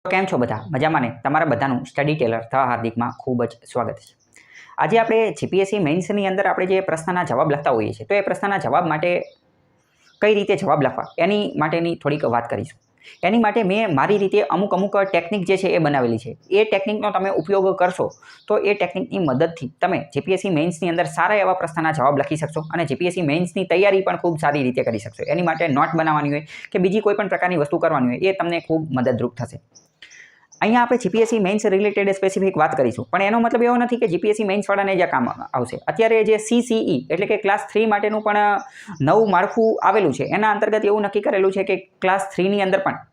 કેમ છો બધા મજામાં ને તમારા બધાનું સ્ટડી ટેલર ધ હાર્દિકમાં ખૂબ જ સ્વાગત છે. આજે આપણે જીપીએસસી મેઇન્સની અંદર આપણે જે પ્રશ્નના જવાબ લખતા હોઈએ છીએ તો એ પ્રશ્નના જવાબ માટે કઈ રીતે જવાબ લખવા એની માટેની થોડીક વાત કરીશું. એની માટે મેં મારી રીતે અમુક ટેકનિક જે છે એ બનાવેલી છે. એ ટેકનિકનો તમે ઉપયોગ કરશો તો એ ટેકનિકની મદદથી તમે જીપીએસસી મેઇન્સની અંદર સારા એવા પ્રશ્નના જવાબ લખી શકશો અને જીપીએસસી મેઇન્સની તૈયારી પણ ખૂબ સારી રીતે કરી શકશો. એની માટે નોટ બનાવવાની હોય કે બીજી કોઈ પણ પ્રકારની વસ્તુ કરવાની હોય એ તમને ખૂબ મદદરૂપ થશે. અહીંયા આપણે જીપીએસસી મેઇન્સ રિલેટેડ સ્પેસિફિક વાત કરીશું, પણ એનો મતલબ એવો નથી કે જીપીએસસી મેઇન્સવાળાને જ કામ આવશે. અત્યારે જે CCE એટલે કે ક્લાસ 3 માટેનું પણ નવું માળખું આવેલું છે. એના અંતર્ગત એવું નક્કી કરેલું છે કે ક્લાસ 3ની અંદર પણ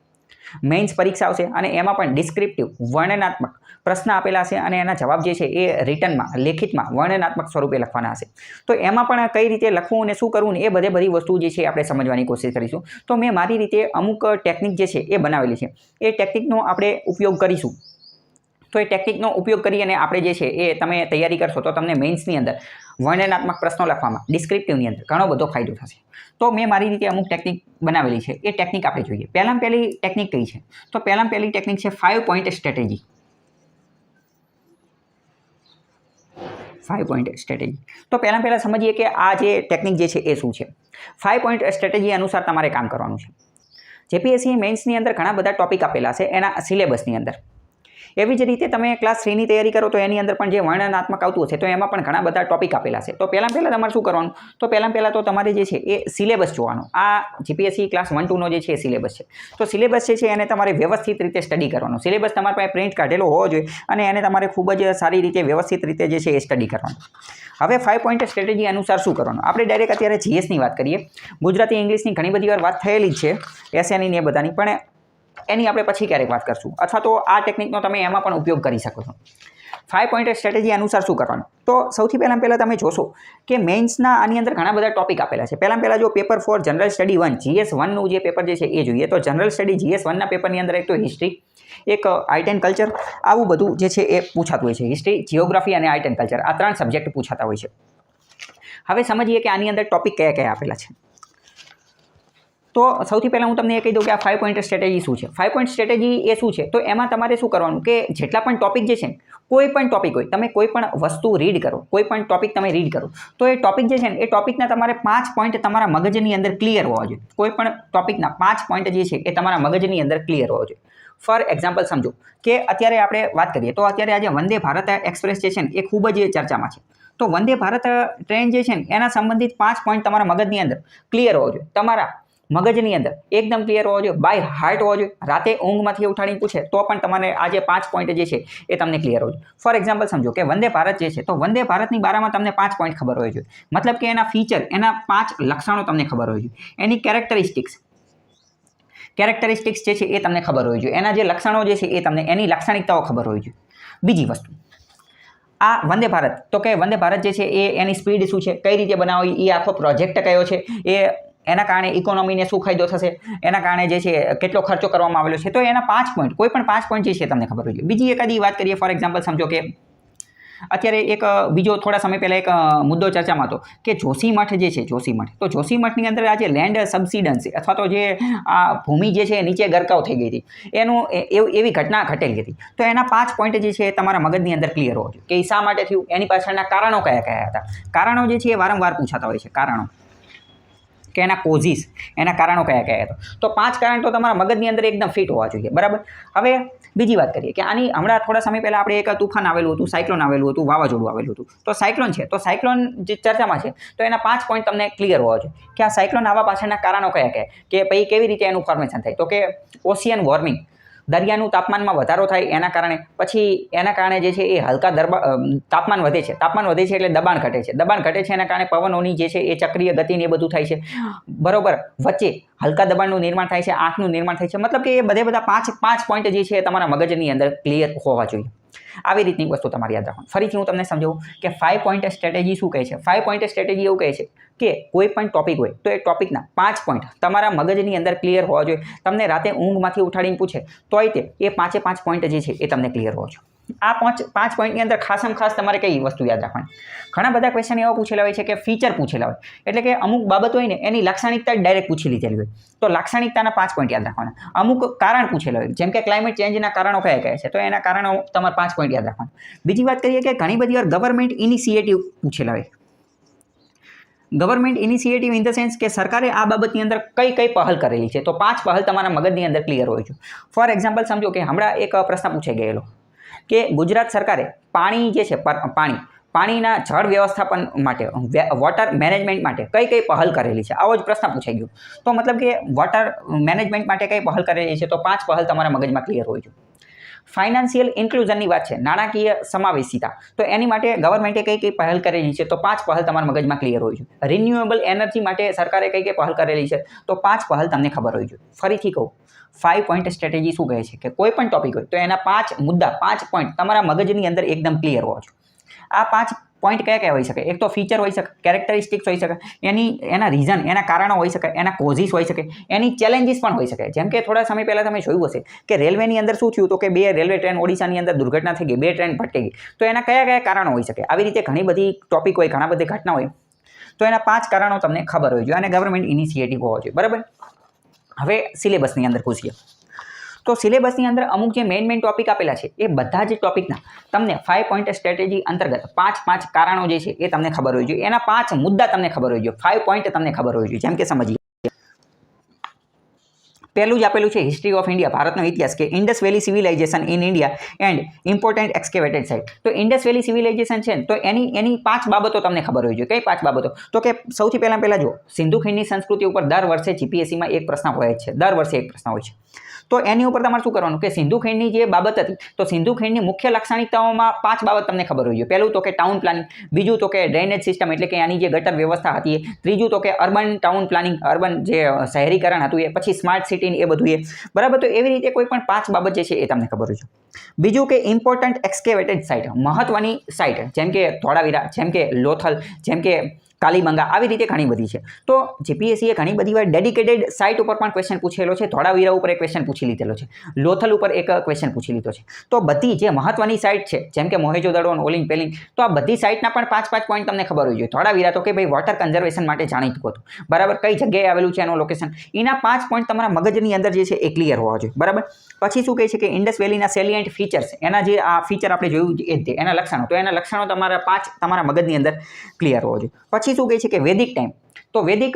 મેઇન્સ પરીક્ષા આવશે અને એમાં પણ ડિસ્ક્રિપ્ટિવ વર્ણનાત્મક પ્રશ્ન આપેલા હશે અને એના જવાબ જે છે એ રિટર્નમાં લેખિતમાં વર્ણનાત્મક સ્વરૂપે લખવાના હશે. તો એમાં પણ કઈ રીતે લખવું અને શું કરવું ને એ બધી વસ્તુ જે છે આપણે સમજવાની કોશિશ કરીશું. તો મેં મારી રીતે અમુક ટેકનિક જે છે એ બનાવેલી છે. એ ટેકનિકનો આપણે ઉપયોગ કરીશું. તો એ ટેકનિકનો ઉપયોગ કરી અને આપણે જે છે એ તમે તૈયારી કરશો તો તમને મેઇન્સની અંદર વર્ણનાત્મક પ્રશ્નો લખવામાં ડિસ્ક્રિપ્ટિવની અંદર ઘણો બધો ફાયદો થશે. તો મેં મારી રીતે અમુક ટેકનિક બનાવેલી છે. એ ટેકનિક આપણે જોઈએ. પહેલી ટેકનિક કઈ છે? તો પહેલી ટેકનિક છે 5 પોઈન્ટ સ્ટ્રેટેજી. 5 point strategy. તો પહેલા સમજીએ કે આ જે ટેકનિક જે છે એ શું છે. 5 પોઈન્ટ સ્ટ્રેટેજી અનુસાર તમારે કામ કરવાનું છે. જીપીએસસી મેઇન્સની અંદર ઘણા બધા ટોપિક આપેલા છે એના સિલેબસની અંદર. એવી જ રીતે તમે ક્લાસ 3ની તૈયારી કરો તો એની અંદર પણ જે વર્ણનાત્મક આવતું હશે તો એમાં પણ ઘણા બધા ટોપિક આપેલા છે. તો પહેલાં તમારે શું કરવાનું? તો પહેલાં તો તમારે જે છે એ સિલેબસ જોવાનો. આ જીપીએસસી ક્લાસ 1-2નો જે છે એ સિલેબસ છે. તો સિલેબસ જે છે એને તમારે વ્યવસ્થિત રીતે સ્ટડી કરવાનો. સિલેબસ તમારી પાસે પ્રિન્ટ કાઢેલો હોવો જોઈએ અને એને તમારે ખૂબ જ સારી રીતે વ્યવસ્થિત રીતે જે છે એ સ્ટડી કરવાનું. હવે 5 પોઈન્ટ સ્ટ્રેટેજી અનુસાર શું કરવાનું? આપણે ડાયરેક્ટ અત્યારે જીએસની વાત કરીએ. ગુજરાતી ઇંગ્લિશની ઘણી બધી વાર વાત થયેલી જ છે, એસએની ને એ બધાની, પણ એની આપણે પછી ક્યારેક વાત કરશું. અથવા તો આ ટેકનિકનો તમે એમાં પણ ઉપયોગ કરી શકો છો. 5 પોઈન્ટ સ્ટ્રેટેજી અનુસાર શું કરવાનું? તો સૌથી પહેલાં તમે જોશો કે મેઇન્સના આની અંદર ઘણા બધા ટોપિક આપેલા છે. પહેલાં જો પેપર 4 જનરલ સ્ટડી 1 GS1નું જે પેપર જે છે એ જોઈએ તો જનરલ સ્ટડી GS1ના પેપરની અંદર એક તો હિસ્ટ્રી, એક આર્ટ એન્ડ કલ્ચર, આવું બધું જે છે એ પૂછાતું હોય છે. હિસ્ટ્રી, જિયોગ્રાફી અને આર્ટ એન્ડ કલ્ચર, આ 3 સબ્જેક્ટ પૂછાતા હોય છે. હવે સમજીએ કે આની અંદર ટોપિક કયા આપેલા છે. તો સૌથી પહેલાં હું તમને એ કહી દઉં કે આ 5 પોઈન્ટ સ્ટ્રેટેજી શું છે. 5 પોઈન્ટ સ્ટ્રેટેજી એ શું છે? તો એમાં તમારે શું કરવાનું કે જેટલા પણ ટોપિક જે છે, કોઈ પણ ટોપિક હોય, તમે કોઈ પણ વસ્તુ રીડ કરો, કોઈ પણ ટોપિક તમે રીડ કરો તો એ ટોપિક જે છે ને એ ટોપિકના તમારે 5 પોઈન્ટ તમારા મગજની અંદર ક્લિયર હોવા જોઈએ. કોઈ પણ ટોપિકના 5 પોઈન્ટ જે છે એ તમારા મગજની અંદર ક્લિયર હોવા જોઈએ. ફોર એક્ઝામ્પલ સમજો કે અત્યારે આપણે વાત કરીએ તો અત્યારે આજે વંદે ભારત એક્સપ્રેસ જે છે ને એ ખૂબ જ ચર્ચામાં છે. તો વંદે ભારત ટ્રેન જે છે ને એના સંબંધિત 5 પોઈન્ટ તમારા મગજની અંદર ક્લિયર હોવા જોઈએ. તમારા મગજની અંદર એકદમ ક્લિયર હોવો જોઈએ, બાય હાર્ટ હોવો જોઈએ. રાતે ઊંઘમાંથી ઉઠાડીને પૂછે તો પણ તમારે આ જે 5 પોઈન્ટ જે છે એ તમને ક્લિયર હોવો જોઈએ. ફોર એક્ઝામ્પલ સમજો કે વંદે ભારત જે છે તો વંદે ભારતની બારામાં તમને 5 પોઈન્ટ ખબર હોવી જોઈએ. મતલબ કે એના ફીચર, એના 5 લક્ષણો તમને ખબર હોવી જોઈએ. એની કેરેક્ટરિસ્ટિક્સ જે છે એ તમને ખબર હોવી જોઈએ. એના જે લક્ષણો જે છે એ તમને, એની લાક્ષણિકતાઓ ખબર હોવી જોઈએ. બીજી વસ્તુ, આ વંદે ભારત, તો કે વંદે ભારત જે છે એ એની સ્પીડ શું છે, કઈ રીતે બનાવવી, એ આખો પ્રોજેક્ટ કયો છે, એના કારણે ઇકોનોમીને શું ફાયદો થશે, એના કારણે જે છે કેટલો ખર્ચો કરવામાં આવેલો છે. તો એના 5 પોઈન્ટ, કોઈ પણ 5 પોઈન્ટ જે છે તમને ખબર હોવી જોઈએ. બીજી એકાદી વાત કરીએ. ફોર એક્ઝામ્પલ સમજો કે અત્યારે એક બીજો થોડા સમય પહેલાં એક મુદ્દો ચર્ચામાં હતો કે જોશીમઠ જે છે, જોશીમઠ, તો જોશીમઠની અંદર આજે લેન્ડ સબસિડન્સી અથવા તો જે આ ભૂમિ જે છે નીચે ગરકાવ થઈ ગઈ હતી, એનું એવી ઘટના ઘટેલી હતી. તો એના 5 પોઈન્ટ જે છે એ તમારા મગજની અંદર ક્લિયર હોવો જોઈએ કે શા માટે થયું, એની પાછળના કારણો કયા હતા. કારણો જે છે એ વારંવાર પૂછાતા હોય છે. કારણો કે એના કોઝિસ, એના કારણો કયા હતા. તો 5 કારણ તો તમારા મગજની અંદર એકદમ ફિટ હોવા જોઈએ. બરાબર. હવે બીજી વાત કરીએ કે આની હમણાં થોડા સમય પહેલાં આપણે એક તુફાન આવેલું હતું, સાયક્લોન આવેલું હતું, વાવાઝોડું આવેલું હતું. તો સાયક્લોન છે, તો સાયક્લોન જે ચર્ચામાં છે તો એના 5 પોઈન્ટ તમને ક્લિયર હોવા જોઈએ કે આ સાયક્લોન આવવા પાછળના કારણો કયા કે પછી કેવી રીતે એનું ફોર્મેશન થાય. તો કે ઓશિયન વોર્મિંગ, દરિયાનું તાપમાનમાં વધારો થાય એના કારણે, પછી એના કારણે જે છે એ હલકા તાપમાન વધે છે. તાપમાન વધે છે એટલે દબાણ ઘટે છે. દબાણ ઘટે છે એના કારણે પવનોની જે છે એ ચક્રીય ગતિને એ બધું થાય છે. બરોબર. વચ્ચે હલકા દબાણનું નિર્માણ થાય છે, આંખનું નિર્માણ થાય છે. મતલબ કે એ બધા 5 પોઈન્ટ જે છે એ તમારા મગજની અંદર ક્લિયર હોવા જોઈએ. આવી રીતની વસ્તુ તમારે યાદ રાખવાની. ફરીથી હું તમને સમજાવું કે 5 પોઈન્ટ સ્ટ્રેટેજી શું કહે છે. 5 પોઈન્ટ સ્ટ્રેટેજી એવું કહે છે કે કોઈ પણ ટોપિક હોય તો એ ટોપિકના 5 પોઈન્ટ તમારા મગજની અંદર ક્લિયર હોવા જોઈએ. તમને રાતે ઊંઘમાંથી ઉઠાડીને પૂછે તોય તે એ 5 પોઈન્ટ જે છે એ તમને ક્લિયર હોવા જોઈએ. આ પાંચ પોઈન્ટની અંદર ખાસમાં ખાસ તમારે કઈ વસ્તુ યાદ રાખવાની. ઘણા બધા ક્વેશ્ચન એવા પૂછેલા હોય છે કે ફીચર પૂછેલા હોય, એટલે કે અમુક બાબત હોય ને એની લાક્ષણિકતા ડાયરેક્ટ પૂછી લીધેલી હોય, તો લાક્ષણિકતાના 5 પોઈન્ટ યાદ રાખવાના. અમુક કારણ પૂછેલા હોય, જેમ કે ક્લાઇમેટ ચેન્જના કારણો કયા કયા છે, તો એના કારણો તમારે 5 પોઈન્ટ યાદ રાખવાના. બીજી વાત કરીએ કે ઘણી બધી વાર ગવર્મેન્ટ ઇનિશિયેટિવ પૂછેલા હોય. Government initiative in the sense કે સરકારે આ બાબતની અંદર કઈ કઈ પહેલ કરેલી છે, તો 5 પહેલ તમારા મગજની અંદર ક્લિયર હોય છે. ફોર એક્ઝામ્પલ સમજો કે હમણાં એક પ્રશ્ન પૂછાઈ ગયેલો કે ગુજરાત સરકારે પાણી જે છે પાણીના જળ વ્યવસ્થાપન માટે વોટર મેનેજમેન્ટ માટે કઈ કઈ પહેલ કરેલી છે, આવો જ પ્રશ્ન પૂછાઈ ગયો. તો મતલબ કે વોટર મેનેજમેન્ટ માટે કઈ પહેલ કરેલી છે, તો 5 પહેલ તમારા મગજમાં ક્લિયર હોય છે. ફાઇનાન્શિયલ ઇન્ક્લુઝનની વાત છે, નાણાકીય સમાવેશિતા, તો એની માટે ગવર્મેન્ટે કઈ કઈ પહેલ કરેલી છે, તો 5 પહેલ તમારા મગજમાં ક્લિયર હોય છે. રિન્યુએબલ એનર્જી માટે સરકારે કઈ કઈ પહેલ કરેલી છે, તો 5 પહેલ તમને ખબર હોય છે. ફરીથી કહું, 5 પોઈન્ટ સ્ટ્રેટેજી શું કહે છે કે કોઈ પણ ટોપિક હોય તો એના 5 મુદ્દા 5 પોઈન્ટ તમારા મગજની અંદર એકદમ ક્લિયર હોવા જોઈએ. આ 5 પોઈન્ટ કયા કયા હોઈ શકે? એક તો ફીચર હોઈ શકે, કેરેક્ટરિસ્ટિક્સ હોઈ શકે, એના રીઝન, એના કારણો હોઈ શકે, એના કોઝિસ હોઈ શકે, એની ચેલેન્જીસ પણ હોઈ શકે. જેમ કે થોડા સમય પહેલાં તમે જોયું હશે કે રેલવેની અંદર શું થયું, તો કે 2 રેલવે ટ્રેન ઓડિશાની અંદર દુર્ઘટના થઈ ગઈ, 2 ટ્રેન ભટકી ગઈ, તો એના કયા કયા કારણો હોઈ શકે. આવી રીતે ઘણી બધી ટોપિક હોય, ઘણા બધી ઘટના હોય, તો એના 5 કારણો તમને ખબર હોવી જોઈએ અને ગવર્મેન્ટ ઇનિશિયેટિવ હોવો જોઈએ. બરાબર. હવે સિલેબસની અંદર ઘૂસીએ તો સિલેબસની અંદર અમુક જે મેઇન ટોપિક આપેલા છે એ બધા જ ટોપિકના તમને 5 પોઈન્ટ સ્ટ્રેટેજી અંતર્ગત 5 કારણો જે છે એ તમને ખબર હોવી જોઈએ. એના 5 મુદ્દા તમને ખબર હોવી જોઈએ, 5 પોઈન્ટ તમને ખબર હોવી જોઈએ. જેમ કે સમજીએ, પહેલું જ આપેલું છે હિસ્ટ્રી ઓફ ઇન્ડિયા, ભારતનો ઇતિહાસ, કે Indus valley civilization in India and important excavated site. તો ઇન્ડસ વેલી સિવિલાઇઝેશન છે તો એની 5 બાબતો તમને ખબર હોવી જોઈએ. કઈ 5 બાબતો? તો કે સૌથી પહેલાં જો સિંધુ ખીણની સંસ્કૃતિ ઉપર દર વર્ષે જીપીએસસીમાં એક પ્રશ્ન હોય છે, દર વર્ષે એક પ્રશ્ન હોય છે. તો એની ઉપર તમારે શું કરવાનું કે સિંધુ ખીણની જે બાબત હતી, તો સિંધુ ખીણની મુખ્ય લાક્ષણિકતાઓમાં 5 બાબત તમને ખબર હોવી જોઈએ. પહેલું તો કે ટાઉન પ્લાનિંગ, બીજું તો કે ડ્રેનેજ સિસ્ટમ, એટલે કે આની જે ગટર વ્યવસ્થા હતી એ, ત્રીજું તો કે અર્બન ટાઉન પ્લાનિંગ, અર્બન જે શહેરીકરણ હતું એ, પછી સ્માર્ટ સિટી એ બધું એ. બરાબર. તો એવી રીતે કોઈ પણ 5 બાબત જે છે એ તમને ખબર હોય છે. બીજું કે ઇમ્પોર્ટન્ટ એક્સકેવેટેડ સાઇટ, મહત્વની સાઇટ, જેમ કે ધોળાવીરા, જેમ કે લોથલ, જેમ કે કાલીબંગા, આવી રીતે ઘણી બધી છે. તો જીપીએસસીએ ઘણી બધી વાર ડેડિકેટેડ સાઇટ ઉપર પણ ક્વેશ્ચન પૂછેલો છે. ધોળાવીરા ઉપર એક ક્વેશ્ચન પૂછી લીધેલો છે, લોથલ ઉપર એક ક્વેશ્ચન પૂછી લીધો છે. તો બધી જે મહત્વની સાઇટ છે, જેમ કે મોહેજો-દડો, ઓલિંગ પેલિંગ, તો આ બધી સાઇટના પણ 5 પોઈન્ટ તમને ખબર હોવી જોઈએ. ધોળાવીરા તો કે ભાઈ વોટર કન્ઝર્વેશન માટે જાણીતું હતું. બરાબર. કઈ જગ્યાએ આવેલું છે એનું લોકેશન, એના 5 પોઈન્ટ તમારા મગજની અંદર જે છે એ ક્લિયર હોવા જોઈએ. બરાબર. પછી શું કહે છે કે ઇન્ડસ વેલીના સેલિયન્ટ ફીચર્સ, એના જે આ ફીચર આપણે જોયું એ જ એના લક્ષણો, તો એના લક્ષણો તમારા 5 તમારા મગજની અંદર ક્લિયર હોવા જોઈએ. પછી શું કહે છે કે વેદિક ટાઈમ, તો વેદિક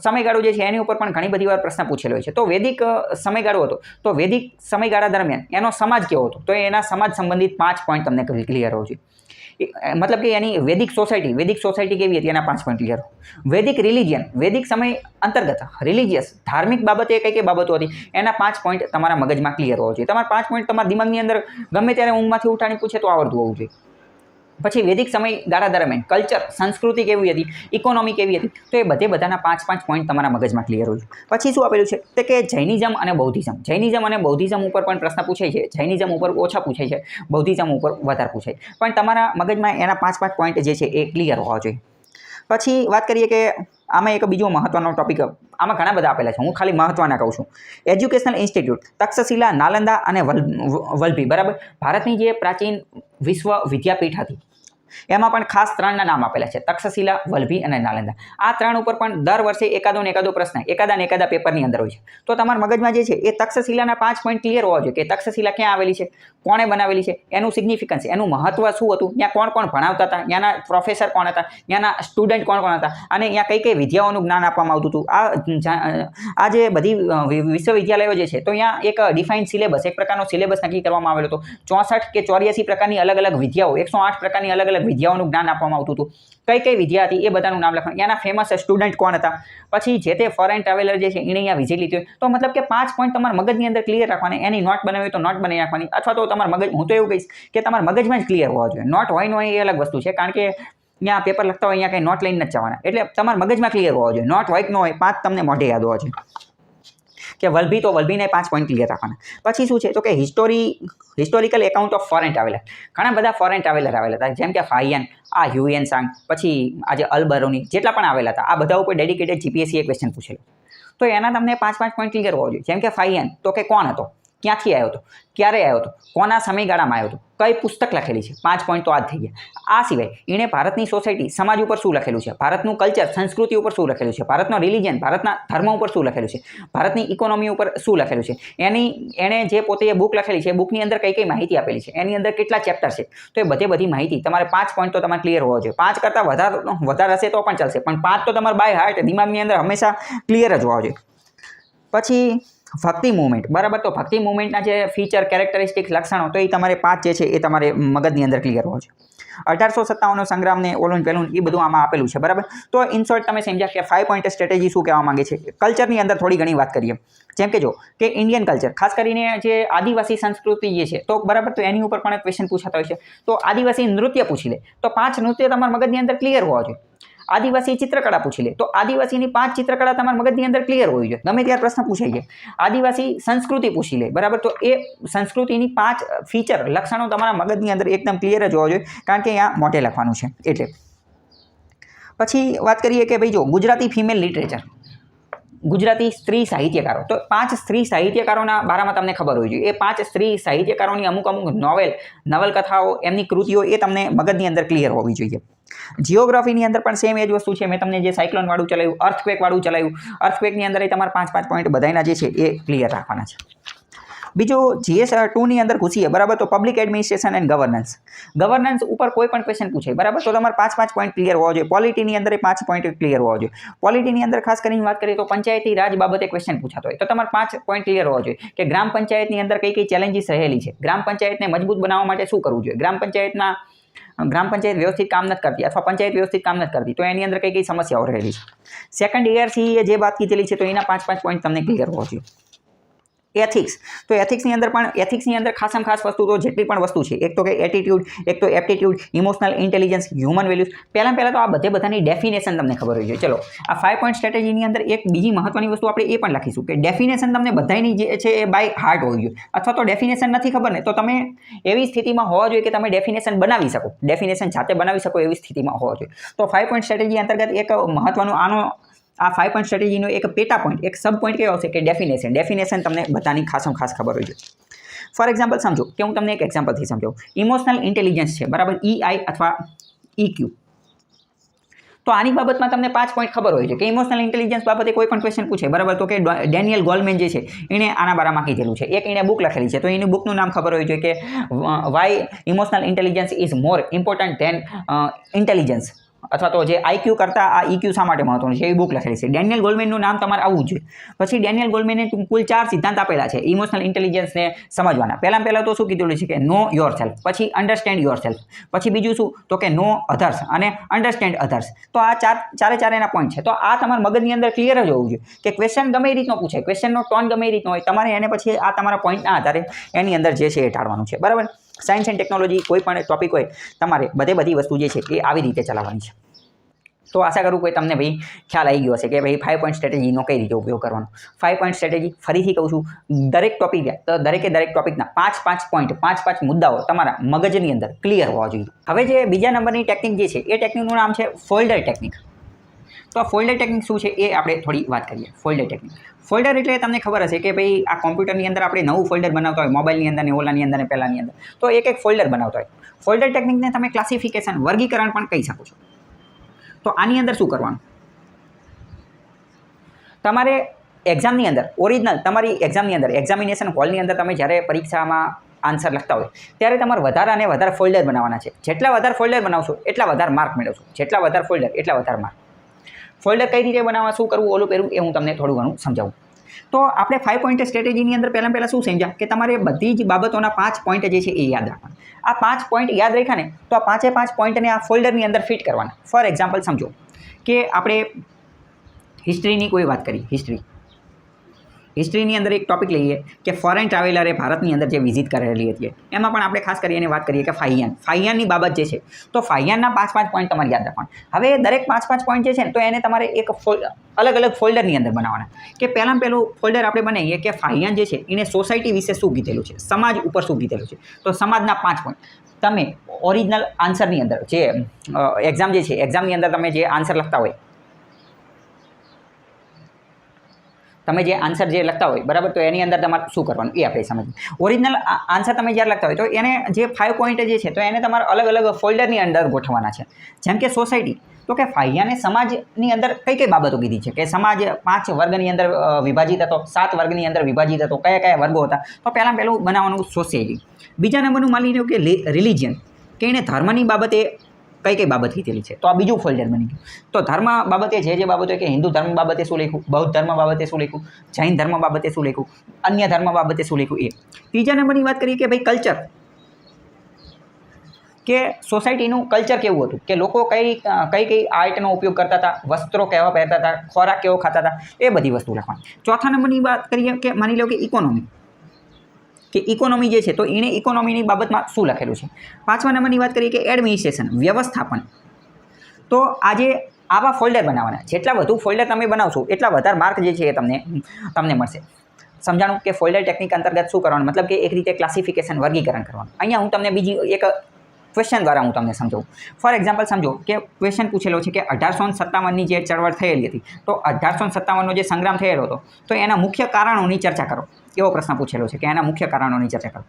સમયગાળો જે છે એની ઉપર પણ ઘણી બધી વાર પ્રશ્ન પૂછેલો છે. તો વેદિક સમયગાળો હતો, તો વેદિક સમયગાળા દરમિયાન એનો સમાજ કેવો હતો, તો એના સમાજ સંબંધિત 5 પોઈન્ટ તમને ક્લિયર હોવા જોઈએ. મતલબ કે એની વેદિક સોસાયટી કેવી હતી, એના 5 પોઈન્ટ ક્લિયર. વેદિક રિલિજિયન, વેદિક સમય અંતર્ગત રિલિજિયસ ધાર્મિક બાબતે કઈ કઈ બાબતો હતી, એના 5 પોઈન્ટ તમારા મગજમાં ક્લિયર હોવા જોઈએ. તમારા 5 પોઈન્ટ તમારા દિમાગની અંદર ગમે ત્યારે ઊંઘમાંથી ઉઠાણી પૂછે તો આવડતું હોવું જોઈએ. પછી વેદિક સમયગાળા દરમિયાન કલ્ચર, સંસ્કૃતિ કેવી હતી, ઇકોનોમી કેવી હતી, તો એ બધાના 5 પોઈન્ટ તમારા મગજમાં ક્લિયર હોય છે. પછી શું આપેલું છે તે કે જૈનિઝમ અને બૌદ્ધિઝમ ઉપર પણ પ્રશ્ન પૂછાય છે. જૈનિઝમ ઉપર ઓછા પૂછાય છે, બૌદ્ધિઝમ ઉપર વધારે પૂછાય, પણ તમારા મગજમાં એના 5 પોઈન્ટ જે છે એ ક્લિયર હોવા જોઈએ. પછી વાત કરીએ કે આમાં એક બીજો મહત્વનો ટોપિક, આમાં ઘણા બધા આપેલા છે, હું ખાલી મહત્વના કહું છું. એજ્યુકેશનલ ઇન્સ્ટિટ્યૂટ, તક્ષશિલા, નાલંદા અને વલ્લભી. બરાબર. ભારતની જે પ્રાચીન વિશ્વ વિદ્યાપીઠ હતી એમાં પણ ખાસ 3ના નામ આપેલા છે, તક્ષશિલા, વલ્લભી અને નાલંદા. આ 3 ઉપર પણ દર વર્ષે એકાદો પ્રશ્ન એકાદા પેપરની અંદર હોય છે. તો તમારા મગજમાં જે છે એ તક્ષશિલાના 5 પોઈન્ટ ક્લિયર હોવા જોઈએ કે તક્ષશિલા ક્યાં આવેલી છે, કોણે બનાવેલી છે, એનું સિગ્નિફિકન્સ, એનું મહત્વ શું હતું, ત્યાં કોણ કોણ ભણાવતા હતા, ત્યાંના પ્રોફેસર કોણ હતા, ત્યાંના સ્ટુડન્ટ કોણ કોણ હતા, અને ત્યાં કઈ વિદ્યાઓનું જ્ઞાન આપવામાં આવતું હતું. આ જે બધી વિશ્વવિદ્યાલયો જે છે તો ત્યાં એક ડિફાઇન સિલેબસ, એક પ્રકારનો સિલેબસ નક્કી કરવામાં આવેલો હતો. 64 કે 84 પ્રકારની અલગ અલગ વિદ્યાઓ, 108 પ્રકારની અલગ અલગ વિદ્યાઓનું જ્ઞાન આપવામાં આવતું હતું. કઈ વિદ્યા હતી એ બધાનું નામ લખવાનું, એના ફેમસ સ્ટુડન્ટ કોણ હતા, પછી જે તે ફોરેન ટ્રાવેલર જે છે એણે અહીંયા વિઝિટ લીધી હોય. તો મતલબ કે 5 પોઈન્ટ તમારા મગજની અંદર ક્લિયર રાખવાની, એની નોટ બનાવી તો નોટ બનાવી રાખવાની, અથવા તો તમારા મગજ, હું તો એવું કહીશ કે તમારા મગજમાં જ ક્લિયર હોવા જોઈએ. નોટ હોય ન હોય એ અલગ વસ્તુ છે, કારણ કે ત્યાં પેપર લખતા હોય અહીંયા કંઈ નોટ લઈને નથી જવાના, એટલે તમારા મગજમાં ક્લિયર હોવા જોઈએ. નોટ હોય કે ન હોય, 5 તમને મોઢે યાદ હોવા જોઈએ. કે વલ્લભી, તો વલ્લભીને 5 પોઈન્ટ ક્લિયર રાખવાના. પછી શું છે તો કે historical account of foreign traveller, ઘણા બધા ફોરેન ટ્રાવેલર આવેલા હતા, જેમ કે ફાહિયાન, આ હ્યુએન સાંગ, પછી આજે અલબરોની, જેટલા પણ આવેલા હતા, આ બધા ઉપર ડેડિકેટેડ જીપીએસસીએ ક્વેશ્ચન પૂછેલો. તો એના તમને 5 પોઈન્ટ ક્લિયર હોવા જોઈએ. જેમ કે ફાહિયાન, તો કે કોણ હતો, ક્યાંથી આવ્યો હતો, ક્યારે આવ્યો હતો, કોના સમયગાળામાં આવ્યો હતો, કઈ પુસ્તક લખેલી છે, 5 પોઈન્ટ તો આ જ થઈ ગયા. આ સિવાય એણે ભારતની સોસાયટી સમાજ ઉપર શું લખેલું છે, ભારતનું કલ્ચર સંસ્કૃતિ ઉપર શું લખેલું છે, ભારતનો રિલિજન ભારતના ધર્મ ઉપર શું લખેલું છે, ભારતની ઇકોનોમી ઉપર શું લખેલું છે, એણે જે પોતે એ બુક લખેલી છે એ બુકની અંદર કઈ કઈ માહિતી આપેલી છે, એની અંદર કેટલા ચેપ્ટર છે, તો એ બધી માહિતી તમારે 5 પોઈન્ટ તો તમારે ક્લિયર હોવો જોઈએ. 5 કરતાં વધારે હશે તો પણ ચાલશે, પણ 5 તો તમારે બાય હાર્ટ દિમાગની અંદર હંમેશા ક્લિયર જ હોવા જોઈએ. પછી ભક્તિ મુવમેન્ટ, બરાબર. તો ભક્તિ મુવમેન્ટના જે ફીચર, કેરેક્ટરિસ્ટિક્સ, લક્ષણો, તો એ તમારે 5 જે છે એ તમારે મગજની અંદર ક્લિયર હોવો જોઈએ. 1857નો સંગ્રામને ઓલું પેલું એ બધું આમાં આપેલું છે, બરાબર. તો ઇન શોર્ટ તમે સમજ્યા કે 5 પોઈન્ટ સ્ટ્રેટેજી શું કહેવા માંગે છે. કલ્ચરની અંદર થોડી ઘણી વાત કરીએ. જેમ કે જો કે ઇન્ડિયન કલ્ચર, ખાસ કરીને જે આદિવાસી સંસ્કૃતિ જે છે, તો બરાબર, તો એની ઉપર પણ ક્વેશ્ચન પૂછાતા હોય છે. તો આદિવાસી નૃત્ય પૂછી લે તો 5 નૃત્ય તમારા મગજની અંદર ક્લિયર હોવા જોઈએ. આદિવાસી ચિત્રકળા પૂછી લે તો આદિવાસીની 5 ચિત્રકળા તમારા મગજની અંદર ક્લિયર હોવી જોઈએ. ગમે ત્યારે પ્રશ્ન પૂછાઈ જાય. આદિવાસી સંસ્કૃતિ પૂછી લે, બરાબર, તો એ સંસ્કૃતિની 5 ફીચર, લક્ષણો તમારા મગજની અંદર એકદમ ક્લિયર જ હોવા જોઈએ, કારણ કે અહીંયા મોઢે લખવાનું છે એટલે. પછી વાત કરીએ કે ભાઈ જો ગુજરાતી ફિમેલ લિટરેચર, ગુજરાતી સ્ત્રી સાહિત્યકારો, તો 5 સ્ત્રી સાહિત્યકારોના બારામાં તમને ખબર હોવી જોઈએ. એ 5 સ્ત્રી સાહિત્યકારોની અમુક નવલકથાઓ, એમની કૃતિઓ એ તમને મગજની અંદર ક્લિયર હોવી જોઈએ. જીઓગ્રાફીની અંદર પણ સેમ એ જ વસ્તુ છે. મેં તમને જે સાયક્લોન વાળું ચલાવ્યું, અર્થક્વેક વાળું ચલાવ્યું, અર્થક્વેકની અંદર તમારે 5 પોઈન્ટ બધાના જે છે એ ક્લિયર રાખવાના છે. બીજું GS2ની અંદર ઘૂસીએ, બરાબર, તો પબ્લિક એડમિનિસ્ટ્રેશન એન્ડ ગવર્નન્સ ઉપર કોઈ પણ ક્વેશ્ચન પૂછે, બરાબર, તો તમારે 5 પોઈન્ટ ક્લિયર હોવા જોઈએ. પોલિટીની અંદર 5 પોઈન્ટ ક્લિયર હોવા જોઈએ. પોલિટીની અંદર ખાસ કરીને વાત કરીએ તો પંચાયતી રાજ બાબતે ક્વેશ્ચન પૂછાતો હોય તો તમારે 5 પોઈન્ટ ક્લિયર હોવા જોઈએ કે ગ્રામ પંચાયતની અંદર કઈ કઈ ચેલેન્જીસ રહેલી છે, ગ્રામ પંચાયતને મજબૂત બનાવવા માટે શું કરવું જોઈએ, ગ્રામ પંચાયત વ્યવસ્થિત કામ નથી કરતી અથવા પંચાયત વ્યવસ્થિત કામ નથી કરતી, તો એની અંદર કઈ કઈ સમસ્યાઓ રહેલી છે. સેકન્ડ ERC જે વાત કીધેલી છે તો એના 5 પોઈન્ટ તમને ક્લિયર હોવા જોઈએ. એથિક્સ, તો એથિક્સની અંદર ખાસમાં ખાસ વસ્તુ તો જેટલી પણ વસ્તુ છે, એક તો કે એટીટ્યુડ, એક તો aptitude, emotional intelligence, human values. પહેલાં તો આ બધાની ડેફિનેશન તમને ખબર હોવી જોઈએ. ચલો, આ 5 પોઈન્ટ સ્ટ્રેટેજીની અંદર એક બીજી મહત્વની વસ્તુ આપણે એ પણ લખીશું કે ડેફિનેશન તમને બધાની જે છે એ બાય હાર્ટ હોવી જોઈએ. અથવા તો ડેફિનેશન નથી ખબર ને તો તમે એવી સ્થિતિમાં હોવા જોઈએ કે તમે ડેફિનેશન બનાવી શકો, ડેફિનેશન જાતે બનાવી શકો એવી સ્થિતિમાં હોવા જોઈએ. તો 5 પોઈન્ટ સ્ટ્રેટેજી અંતર્ગત એક મહત્વનું આ 5 પોઈન્ટ સ્ટ્રેટેજીનો એક પેટા પોઈન્ટ, એક સબ પોઈન્ટ કયો આવશે કે ડેફિનેશન તમને બધાની ખાસમાં ખાસ ખબર હોય છે. ફોર એક્ઝામ્પલ સમજો કે હું તમને એક એક્ઝામ્પલથી સમજાવું. ઇમોશનલ ઇન્ટેલિજન્સ છે, બરાબર, EI અથવા EQ. તો આની બાબતમાં તમને 5 પોઈન્ટ ખબર હોય છે કે ઇમોશનલ ઇન્ટેલિજન્સ બાબતે કોઈ પણ ક્વેશ્ચન પૂછે, બરાબર, તો કે ડેનિયલ ગોલમેન જે છે એણે આના બારામાં કીધેલું છે. એક એણે બુક લખેલી છે તો એની બુકનું નામ ખબર હોય છે કે why emotional intelligence is more important than intelligence, અથવા તો જે IQ કરતાં આ EQ શા માટે મહત્વનું છે એવી બુક લખેલી છે. ડેનિયલ ગોલમેનનું નામ તમારે આવવું જોઈએ. પછી ડેનિયલ ગોલમેને કુલ 4 સિદ્ધાંત આપેલા છે ઇમોશનલ ઇન્ટેલિજન્સને સમજવાના. પહેલાં તો શું કીધેલું છે કે નો યોર સેલ્ફ, પછી અન્ડરસ્ટેન્ડ યોર સેલ્ફ, પછી બીજું શું તો કે નો અધર્સ અને અન્ડરસ્ટેન્ડ અધર્સ. તો આ ચારે એના પોઈન્ટ છે. તો આ તમારા મગજની અંદર ક્લિયર જ હોવું જોઈએ કે ક્વેશ્ચન ગમે એ રીતનો પૂછે, ક્વેશ્ચનનો ટોન ગમે એ રીતનો હોય, તમારે એને પછી આ તમારા પોઈન્ટના આધારે એની અંદર જે છે એ ટાળવાનું છે, બરાબર. સાયન્સ એન્ડ ટેકનોલોજી કોઈ પણ ટોપિક હોય તમારે બધી વસ્તુ જે છે એ આવી રીતે ચલાવવાની છે. તો આશા કરું કે તમને ભાઈ ખ્યાલ આવી ગયો હશે કે ભાઈ 5 પોઈન્ટ સ્ટ્રેટેજીનો કઈ રીતે ઉપયોગ કરવાનો. 5 પોઈન્ટ સ્ટ્રેટેજી ફરીથી કહું છું, દરેક ટોપિક તો દરેક ટોપિકના 5 પોઈન્ટ, 5 મુદ્દાઓ તમારા મગજની અંદર ક્લિયર હોવા જોઈએ. હવે જે બીજા નંબરની ટેકનિક જે છે એ ટેકનિકનું નામ છે ફોલ્ડર ટેકનિક. તો આ ફોલ્ડર ટેકનિક શું છે એ આપણે થોડી વાત કરીએ. ફોલ્ડર ટેકનિક, ફોલ્ડર એટલે તમને ખબર હશે કે ભાઈ આ કોમ્પ્યુટરની અંદર આપણે નવું ફોલ્ડર બનાવતા હોય, મોબાઈલની અંદર ને ઓલાની અંદર ને પહેલાંની અંદર, તો એક ફોલ્ડર બનાવતા હોય. ફોલ્ડર ટેકનિકને તમે ક્લાસિફિકેશન, વર્ગીકરણ પણ કહી શકો છો. તો આની અંદર શું કરવાનું, તમારે એક્ઝામની અંદર તમારી એક્ઝામની અંદર એક્ઝામિનેશન હોલની અંદર તમે જ્યારે પરીક્ષામાં આન્સર લખતા હોય ત્યારે તમારે વધારે ફોલ્ડર બનાવવાના છે. જેટલા વધારે ફોલ્ડર બનાવશો એટલા વધારે માર્ક મેળવશો. જેટલા વધારે ફોલ્ડર એટલા વધારે માર્ક. ફોલ્ડર કઈ રીતે બનાવવા, શું કરવું, ઓલું પહેરવું, એ હું તમને થોડું ઘણું સમજાવું. તો આપણે 5 પોઈન્ટ સ્ટ્રેટેજીની અંદર પહેલાં શું સમજ્યા કે તમારે બધી જ બાબતોના 5 પોઈન્ટ જે છે એ યાદ રાખવાના. આ 5 પોઈન્ટ યાદ રાખ્યા ને તો આ 5 પોઈન્ટને આ ફોલ્ડરની અંદર ફિટ કરવાના. ફોર એક્ઝામ્પલ સમજો કે આપણે હિસ્ટ્રીની કોઈ વાત કરી. હિસ્ટ્રીની અંદર એક ટોપિક લઈએ કે ફોરેન ટ્રાવેલરે ભારતની અંદર જે વિઝિટ કરેલી હતી એમાં પણ આપણે ખાસ કરીને વાત કરીએ કે ફાહિયાનની બાબત જે છે તો ફાહિયાનના 5 પોઈન્ટ તમારે યાદ રાખવાના. હવે દરેક 5 પોઈન્ટ જે છે ને તો એને તમારે એક અલગ ફોલ્ડરની અંદર બનાવવાના. કે પહેલું ફોલ્ડર આપણે બનાવીએ કે ફાહિયાન જે છે એને સોસાયટી વિશે શું કીધેલું છે, સમાજ ઉપર શું કીધેલું છે, તો સમાજના 5 પોઈન્ટ. તમે ઓરિજિનલ આન્સરની અંદર જે એક્ઝામ જે છે એક્ઝામની અંદર તમે જે આન્સર લખતા હોય તમે જે આન્સર જે લખતા હોય બરાબર, તો એની અંદર તમારે શું કરવાનું એ આપણે સમજીએ. ઓરિજિનલ આન્સર તમે જ્યારે લખતા હોય તો એને જે 5 પોઈન્ટ જે છે તો એને તમારે અલગ અલગ ફોલ્ડરની અંદર ગોઠવવાના છે. જેમ કે સોસાયટી, તો કે ફાહિયાને સમાજની અંદર કઈ કઈ બાબતો કીધી છે કે સમાજ 5 વર્ગની અંદર વિભાજિત હતો, 7 વર્ગની અંદર વિભાજિત હતો, કયા કયા વર્ગો હતા. તો પહેલું બનાવવાનું સોસાયટી. બીજા નંબરનું માની લો કે રિલિજિયન, કે એને ધર્મની બાબતે કઈ કઈ બાબત કીધેલી છે, તો આ બીજું ફોલ્ડર બની ગયું. તો ધર્મ બાબતે જે બાબતો કે હિન્દુ ધર્મ બાબતે શું લખ્યું, બૌદ્ધ ધર્મ બાબતે શું લખ્યું, જૈન ધર્મ બાબતે શું લખ્યું, અન્ય ધર્મ બાબતે શું લખ્યું એ. ત્રીજા નંબરની વાત કરીએ કે ભાઈ કલ્ચર, કે સોસાયટીનું કલ્ચર કેવું હતું, કે લોકો કઈ આર્ટનો ઉપયોગ કરતા હતા, વસ્ત્રો કેવા પહેરતા હતા, ખોરાક કેવો ખાતા હતા, એ બધી વસ્તુ લખવાની. ચોથા નંબરની વાત કરીએ કે માની લો કે ઇકોનોમી, કે ઇકોનોમી જે છે તો એણે ઇકોનોમીની બાબતમાં શું લખેલું છે. પાંચમા નંબરની વાત કરીએ કે એડમિનિસ્ટ્રેશન, વ્યવસ્થાપન. તો આજે આવા ફોલ્ડર બનાવવાના. જેટલા વધુ ફોલ્ડર તમે બનાવશો એટલા વધારે માર્ક જે છે એ તમને મળશે. સમજાણું કે ફોલ્ડર ટેકનિક અંતર્ગત શું કરવાનું, મતલબ કે એક રીતે ક્લાસિફિકેશન, વર્ગીકરણ કરવાનું. અહીંયા હું તમને બીજી એક ક્વેશ્ચન દ્વારા હું તમને સમજાવું. ફોર એક્ઝામ્પલ સમજો કે ક્વેશ્ચન પૂછેલો છે કે 1857ની જે ચળવળ થયેલી હતી, તો 1857નો જે સંગ્રામ થયેલો હતો તો એના મુખ્ય કારણોની ચર્ચા કરો, એવો પ્રશ્ન પૂછેલો છે કે એના મુખ્ય કારણોની ચર્ચા કરો.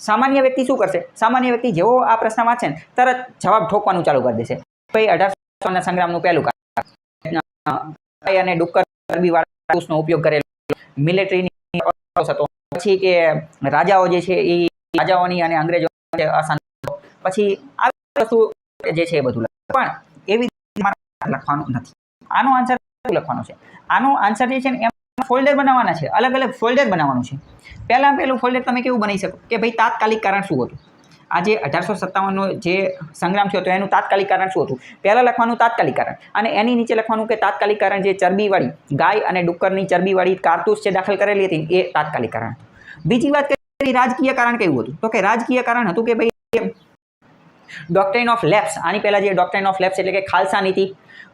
સામાન્ય વ્યક્તિ શું કરશે, સામાન્ય વ્યક્તિ જેવો આ પ્રશ્ન વાંચે ને તરત જવાબ ઠોકવાનું ચાલુ કરી દેશે. ભાઈ 1800ના સંગ્રામનું પહેલું કારણ અને ડુક્કર ચરબીવાળા ઉપયોગ કરેલો, મિલિટરીની હતો, પછી કે રાજાઓ જે છે એ રાજાઓની અને અંગ્રેજો અશાંતિ, પછી આવી વસ્તુ જે છે એ બધું પણ એવી લખવાનું નથી. આનો આન્સર શું લખવાનો છે, આનો આન્સર જે છે ને એમ ફોલ્ડર બનાવવાના છે, અલગ અલગ ફોલ્ડર બનાવવાનું છે. પહેલું ફોલ્ડર તમે કેવું બનાવી શકો કે ભાઈ તાત્કાલિક કારણ શું હતું. આજે 1857નો જે સંગ્રામ થયો તો એનું તાત્કાલિક કારણ શું હતું, પહેલાં લખવાનું તાત્કાલિક કારણ, અને એની નીચે લખવાનું કે તાત્કાલિક કારણ જે ચરબીવાળી ગાય અને ડુક્કરની ચરબીવાળી કારતૂસ જે દાખલ કરેલી હતી એ તાત્કાલિક કારણ. બીજી વાત કરીએ રાજકીય કારણ કેવું હતું, તો કે રાજકીય કારણ હતું કે ભાઈ ડોક્ટ્રાઇન ઓફ લેપ્સ, આની પહેલાં જે ડોક્ટ્રાઇન ઓફ લેપ્સ એટલે કે ખાલસા નીતિ,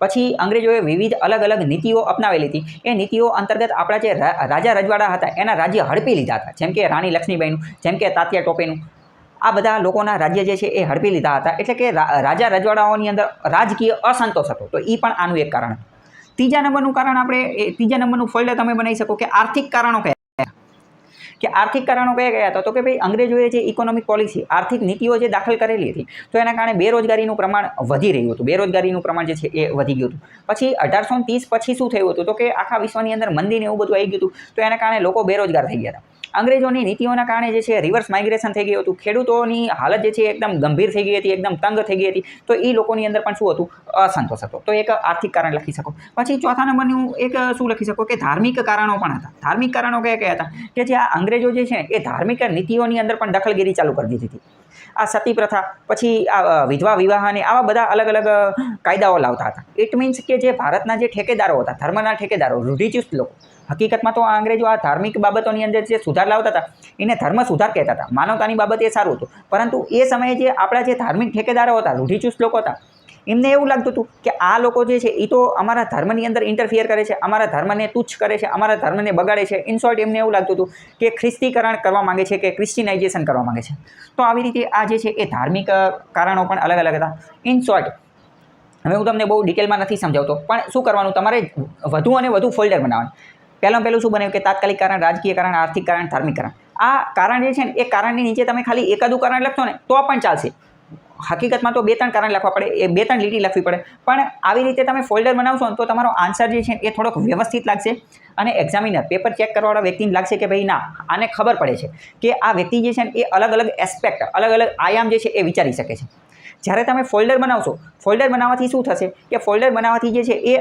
પછી અંગ્રેજોએ વિવિધ અલગ અલગ નીતિઓ અપનાવેલી હતી. એ નીતિઓ અંતર્ગત આપણા જે રાજા રજવાડા હતા એના રાજ્ય હડપી લીધા હતા. જેમ કે રાણી લક્ષ્મીબાઈનું, જેમ કે તાત્યા ટોપેનું, આ બધા લોકોના રાજ્ય જે છે એ હડપી લીધા હતા. એટલે કે રાજા રજવાડાઓની અંદર રાજકીય અસંતોષ હતો. તો એ પણ આનું એક કારણ. ત્રીજા નંબરનું કારણ ત્રીજા નંબરનું ફોલ્ડર તમે બનાવી શકો કે આર્થિક કારણો કયા, કે આર્થિક કારણો કયા હતા. તો કે ભાઈ અંગ્રેજોએ જે ઇકોનોમિક પોલિસી, આર્થિક નીતિઓ જે દાખલ કરેલી હતી તો એના કારણે બેરોજગારીનું પ્રમાણ વધી રહ્યું હતું, બેરોજગારીનું પ્રમાણ જે છે એ વધી ગયું હતું. પછી 1830 પછી શું થયું હતું, તો કે આખા વિશ્વની અંદર મંદીને એવું બધું આવી ગયું હતું, તો એના કારણે લોકો બેરોજગાર થઈ ગયા હતા. અંગ્રેજોની નીતિઓના કારણે જે છે રિવર્સ માઇગ્રેશન થઈ ગયું હતું, ખેડૂતોની હાલત જે છે એકદમ ગંભીર થઈ ગઈ હતી, એકદમ તંગ થઈ ગઈ હતી. તો એ લોકોની અંદર પણ શું હતું, અસંતોષ હતો. તો એક આર્થિક કારણ લખી શકો. પછી ચોથા નંબરનું એક શું લખી શકો કે ધાર્મિક કારણો પણ હતા. ધાર્મિક કારણો કયા કયા હતા, કે જે આ અંગ્રેજો જે છે એ ધાર્મિક નીતિઓની અંદર પણ દખલગીરી ચાલુ કરી દીધી હતી. આ સતી પ્રથા, પછી આ વિધવા વિવાહ અને આવા બધા અલગ અલગ કાયદાઓ લાવતા હતા. ઇટ મીન્સ કે જે ભારતના જે ઠેકેદારો હતા, ધર્મના ઠેકેદારો, રૂઢિચુસ્ત લોકો, હકીકતમાં તો આ અંગ્રેજો આ ધાર્મિક બાબતોની અંદર જે સુધાર લાવતા હતા એને ધર્મ સુધાર કહેતા હતા. માનવતાની બાબતે એ સારું હતું. પરંતુ એ સમયે જે આપણા જે ધાર્મિક ઠેકેદારો હતા, રૂઢિચુસ્ત લોકો હતા, એમને એવું લાગતું હતું કે આ લોકો જે છે એ તો અમારા ધર્મની અંદર ઇન્ટરફિયર કરે છે, અમારા ધર્મને તુચ્છ કરે છે, અમારા ધર્મને બગાડે છે. ઇન શોર્ટ એમને એવું લાગતું હતું કે ખ્રિસ્તીકરણ કરવા માંગે છે, કે ક્રિશ્ચિનાઇઝેશન કરવા માંગે છે. તો આવી રીતે આ જે છે એ ધાર્મિક કારણો પણ અલગ અલગ હતા. ઇન શોર્ટ હવે હું તમને બહુ ડિટેલમાં નથી સમજાવતો, પણ શું કરવાનું, તમારે વધુ અને વધુ ફોલ્ડર બનાવવાનું. પહેલું શું બનાવ્યું કે તાત્કાલિક કારણ, રાજકીય કારણ, આર્થિક કારણ, ધાર્મિક કારણ. આ કારણ જે છે ને એ કારણની નીચે તમે ખાલી એકાદું કારણ લખશો ને તો પણ ચાલશે. હકીકતમાં તો 2-3 કારણ લખવા પડે, એ 2-3 લીટી લખવી પડે. પણ આવી રીતે તમે ફોલ્ડર બનાવશો ને તો તમારો આન્સર જે છે એ થોડોક વ્યવસ્થિત લાગશે, અને એક્ઝામિનર, પેપર ચેક કરવાવાળા વ્યક્તિને લાગશે કે ભાઈ ના, આને ખબર પડે છે કે આ વ્યક્તિ જે છે ને એ અલગ અલગ એસ્પેક્ટ, અલગ અલગ આયામ જે છે એ વિચારી શકે છે. જ્યારે તમે ફોલ્ડર બનાવશો, ફોલ્ડર બનાવવાથી શું થશે કે ફોલ્ડર બનાવવાથી જે છે એ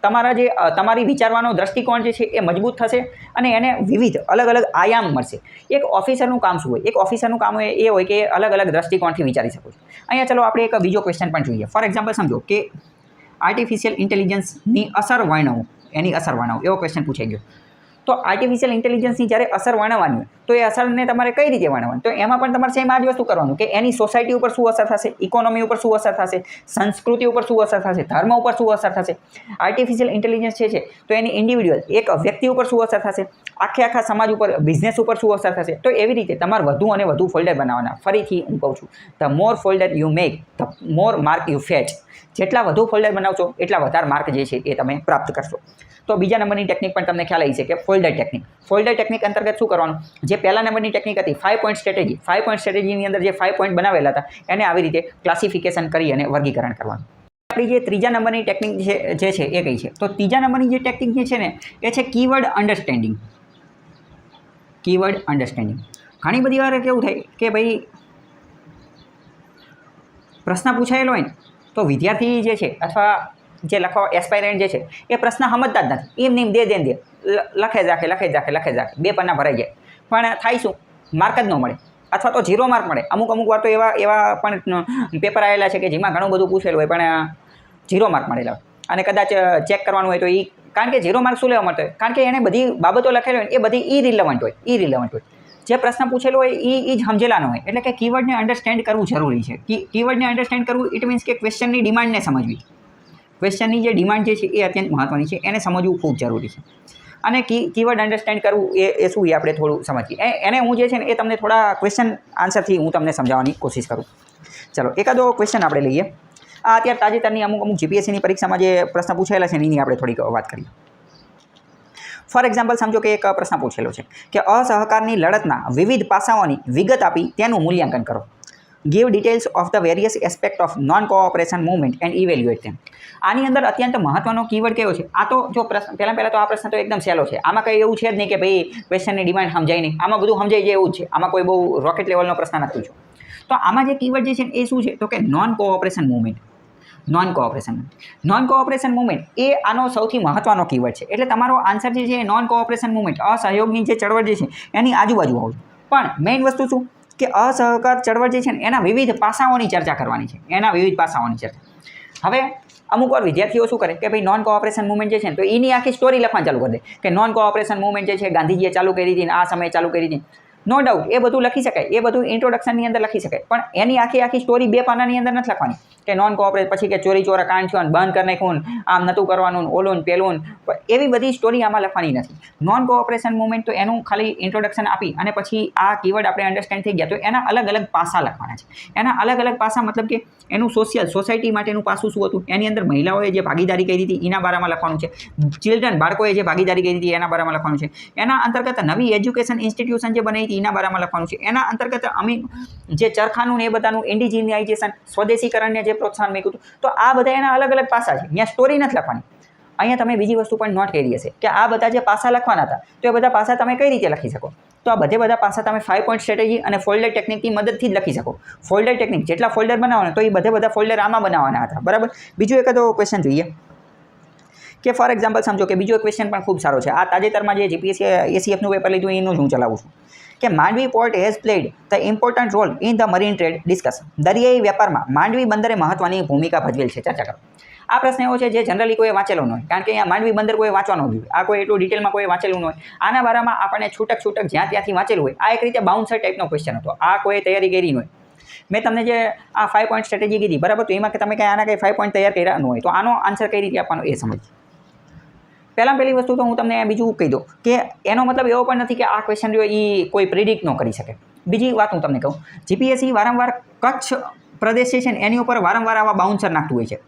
તમારી વિચારવાનો દ્રષ્ટિકોણ જે છે એ મજબૂત થશે, અને એને વિવિધ અલગ અલગ આયામ મળશે. એક ઓફિસરનું કામ શું હોય, એક ઓફિસરનું કામ એ હોય કે અલગ અલગ દ્રષ્ટિકોણથી વિચારી શકો છો. અહીંયા ચલો આપણે એક બીજો ક્વેશ્ચન પણ જોઈએ. ફોર એક્ઝામ્પલ સમજો કે આર્ટિફિશિયલ ઇન્ટેલિજન્સની અસર વર્ણવો, એની અસર વર્ણવો, એવો ક્વેશ્ચન પૂછાઈ ગયો. તો આર્ટિફિશિયલ ઇન્ટેલિજન્સની જ્યારે અસર વર્ણવવાની હોય તો એ અસરને તમારે કઈ રીતે વર્ણવવાની? તો એમાં પણ તમારે સેમ આ જ વસ્તુ કરવાનું કે એની સોસાયટી ઉપર શું અસર થશે, ઇકોનોમી ઉપર શું અસર થશે, સંસ્કૃતિ ઉપર શું અસર થશે, ધર્મ ઉપર શું અસર થશે, આર્ટિફિશિયલ ઇન્ટેલિજન્સ છે તો એની ઇન્ડિવિડ્યુઅલ એક વ્યક્તિ ઉપર શું અસર થશે, આખા સમાજ ઉપર, બિઝનેસ ઉપર શું અસર થશે. તો એવી રીતે તમારે વધુ અને વધુ ફોલ્ડર બનાવવાના. ફરીથી હું કહું છું, the more folder you make the more mark you fetch. જેટલા વધુ ફોલ્ડર બનાવશો એટલા વધારે માર્ક જે છે એ તમે પ્રાપ્ત કરશો. તો બીજા નંબરની ટેકનિક પણ તમને ખ્યાલ આવી છે કે ફોલ્ડર ટેકનિક. ફોલ્ડર ટેકનિક અંતર્ગત શું કરવાનું? જે પહેલા નંબરની ટેકનિક હતી 5 પોઈન્ટ સ્ટ્રેટેજી, 5 પોઈન્ટ સ્ટ્રેટેજીની અંદર જે 5 પોઈન્ટ બનાવેલા હતા એને આવી રીતે ક્લાસિફિકેશન કરી અને વર્ગીકરણ કરવાનું. આપણી જે ત્રીજા નંબરની ટેકનિક જે છે એ કઈ છે? તો ત્રીજા નંબરની જે ટેકનિક જે છે ને એ છે કીવર્ડ અન્ડરસ્ટેન્ડિંગ. Keyword understanding. ઘણી બધી વાર કેવું થાય કે ભાઈ પ્રશ્ન પૂછાયેલો હોય ને તો વિદ્યાર્થી જે છે અથવા જે લખવા એસ્પાયરન્ટ જે છે એ પ્રશ્ન સમજતા જ નથી. એમ દે લખે જ રાખે 2 પન્ના ભરાઈ જાય. પણ થાય શું? માર્ક જ ન મળે અથવા તો 0 માર્ક મળે. અમુક વાર તો એવા પણ પેપર આવેલા છે કે જેમાં ઘણું બધું પૂછેલું હોય પણ 0 માર્ક મળેલા હોય. અને કદાચ ચેક કરવાનું હોય તો એ કારણ કે 0 માર્ક શું લેવા મળતો હોય? કારણ કે એને બધી બાબતો લખેલી હોય એ બધી ઇરિલેવન્ટ હોય. જે પ્રશ્ન પૂછેલો હોય એ જ સમજેલા ન હોય. એટલે કે કીવર્ડને અન્ડરસ્ટેન્ડ કરવું જરૂરી છે. કીવર્ડને અન્ડરસ્ટેન્ડ કરવું ઇટ મીન્સ કે ક્વેશ્ચનની ડિમાન્ડને સમજવી. ક્વેશ્ચનની જે ડિમાન્ડ જે છે એ અત્યંત મહત્ત્વની છે. એને સમજવું ખૂબ જરૂરી છે. અને કીવર્ડ અન્ડરસ્ટેન્ડ કરવું એ શું એ આપણે થોડું સમજીએ. એને હું જે છે ને એ તમને થોડા ક્વેશ્ચન આન્સરથી હું તમને સમજાવવાની કોશિશ કરું. ચલો એકાદો ક્વેશ્ચન આપણે લઈએ. આ અત્યારે તાજેતરની અમુક જીપીએસસીની પરીક્ષામાં જે પ્રશ્ન પૂછાયેલા છે એની આપણે થોડીક વાત કરીએ. ફોર એક્ઝામ્પલ સમજો કે એક પ્રશ્ન પૂછેલો છે કે અસહકારની લડતના વિવિધ પાસાઓની વિગત આપી તેનું મૂલ્યાંકન કરો. Give details of the various aspect of non cooperation movement and evaluate them. આની અંદર અત્યંત મહત્વનો કીવર્ડ કયો છે? આ તો જો પહેલાં તો આ પ્રશ્ન તો એકદમ સહેલો છે. આમાં કંઈ એવું છે જ નહીં કે ભાઈ ક્વેશ્ચનની ડિમાન્ડ સમજાય નહીં. આમાં બધું સમજાઈ જાય એવું જ છે. આમાં કોઈ બહુ રોકેટ લેવલનો પ્રશ્ન નથી પૂછ્યો. તો આમાં જે કીવર્ડ જે છે એ શું છે? તો કે non cooperation movement. Non cooperation movement એ આનો સૌથી મહત્વનો કીવર્ડ છે. એટલે તમારો આન્સર જે છે નોન કોઓપરેશન મૂવમેન્ટ, અસહયોગની જે ચળવળ જે છે એની આજુબાજુ હોય. પણ મેઇન વસ્તુ શું કે અસહકાર ચળવળ જે છે ને એના વિવિધ પાસાઓની ચર્ચા કરવાની છે. હવે અમુક વાર વિદ્યાર્થીઓ શું કરે કે ભાઈ નોન કોઓપરેશન મૂવમેન્ટ જે છે ને તો એની આખી સ્ટોરી લખવાનું ચાલુ કરી દે કે નોન કોઓપરેશન મૂવમેન્ટ જે છે ગાંધીજીએ ચાલુ કરી હતી આ સમયે ચાલુ કરી હતી. નો ડાઉટ એ બધું લખી શકાય, એ બધું ઇન્ટ્રોડક્શનની અંદર લખી શકાય. પણ એની આખી સ્ટોરી 2 પાનાની અંદર નથી લખવાની કે નોન કોઓપરેટ પછી કે ચોરી ચોરા કાંડ થયો બંધ કરી નાખ્યું, આમ નહોતું કરવાનું, ઓલું પેલું, એવી બધી સ્ટોરી આમાં લખવાની નથી. નોન કોઓપરેશન મૂવમેન્ટ તો એનું ખાલી ઇન્ટ્રોડક્શન આપી અને પછી આ કીવર્ડ આપણે અન્ડરસ્ટેન્ડ થઈ ગયા તો એના અલગ અલગ પાસા લખવાના છે. એના અલગ અલગ પાસા મતલબ કે એનું સોસાયટી માટેનું પાસું શું હતું, એની અંદર મહિલાઓએ જે ભાગીદારી કરી હતી એના બારામાં લખવાનું છે, ચિલ્ડ્રન બાળકોએ જે ભાગીદારી કરી હતી એના બારામાં લખવાનું છે, એના અંતર્ગત નવી એજ્યુકેશન ઇન્સ્ટિટ્યુશન જે બની હતી એના બારામાં લખવાનું છે, એના અંતર્ગત અમે જે ચરખાનું ને એ બધાનું ઇન્ડિજિનાઇઝેશન સ્વદેશીકરણને જે પ્રોત્સાહન મેળવ્યું હતું. તો આ બધા એના અલગ અલગ પાસા છે. ત્યાં સ્ટોરી નથી લખવાની. અહીંયા તમે બીજી વસ્તુ પણ નોટ કરી હશે કે આ બધા જે પાસા લખવાના હતા તો એ બધા પાસા તમે કઈ રીતે લખી શકો? તો આ બધા પાસા તમે 5 પોઈન્ટ સ્ટ્રેટેજી અને ફોલ્ડર ટેકનિકની મદદથી જ લખી શકો. ફોલ્ડર ટેકનિક જેટલા ફોલ્ડર બનાવવાના તો એ બધા ફોલ્ડર આમાં બનાવવાના હતા. બરાબર. બીજું એકાદો ક્વેશ્ચન જોઈએ કે ફોર એક્ઝામ્પલ સમજો કે બીજો ક્વેશ્ચન પણ ખૂબ સારો છે. આ તાજેતરમાં જે જીપીએસસી એસીએફનું પેપર લીધું એનું જ હું ચલાવું છું કે Mandvi port has played the important role in the marine trade discuss. દરિયાઈ વેપારમાં માંડવી બંદરે મહત્વની ભૂમિકા ભજવેલ છે. ચર્ચા કરો. આ પ્રશ્ન એવો છે જે જનરલી કોઈ વાંચેલો ન હોય, કારણ કે અહીંયા માંડવી બંદર કોઈ વાંચવાનો જોઈએ. આ કોઈ એટલું ડિટેલમાં કોઈ વાંચેલું ન હોય. આના બારામાં આપણને છૂટક જ્યાં ત્યાંથી વાંચેલું હોય. આ એક રીતે બાઉન્સર ટાઈપનો ક્વેશ્ચન હતો. આ કોઈ તૈયારી કરી ન હોય. મેં તમને જે આ 5 પોઈન્ટ સ્ટ્રેટેજી કીધી બરાબર, તો એમાં કે તમે કંઈ આના કંઈ 5 પોઈન્ટ તૈયાર કર્યા ન હોય તો આનો આન્સર કઈ રીતે આપવાનો એ સમજ. પહેલી વસ્તુ તો હું તમને બીજું કહી દઉં કે એનો મતલબ એવો પણ નથી કે આ ક્વેશ્ચન જો એ કોઈ પ્રિડિક્ટ ન કરી શકે. બીજી વાત હું તમને કહું, જીપીએસસી વારંવાર કચ્છ પ્રદેશ છે ને એની ઉપર વારંવાર આવા બાઉન્સર નાખતું હોય છે.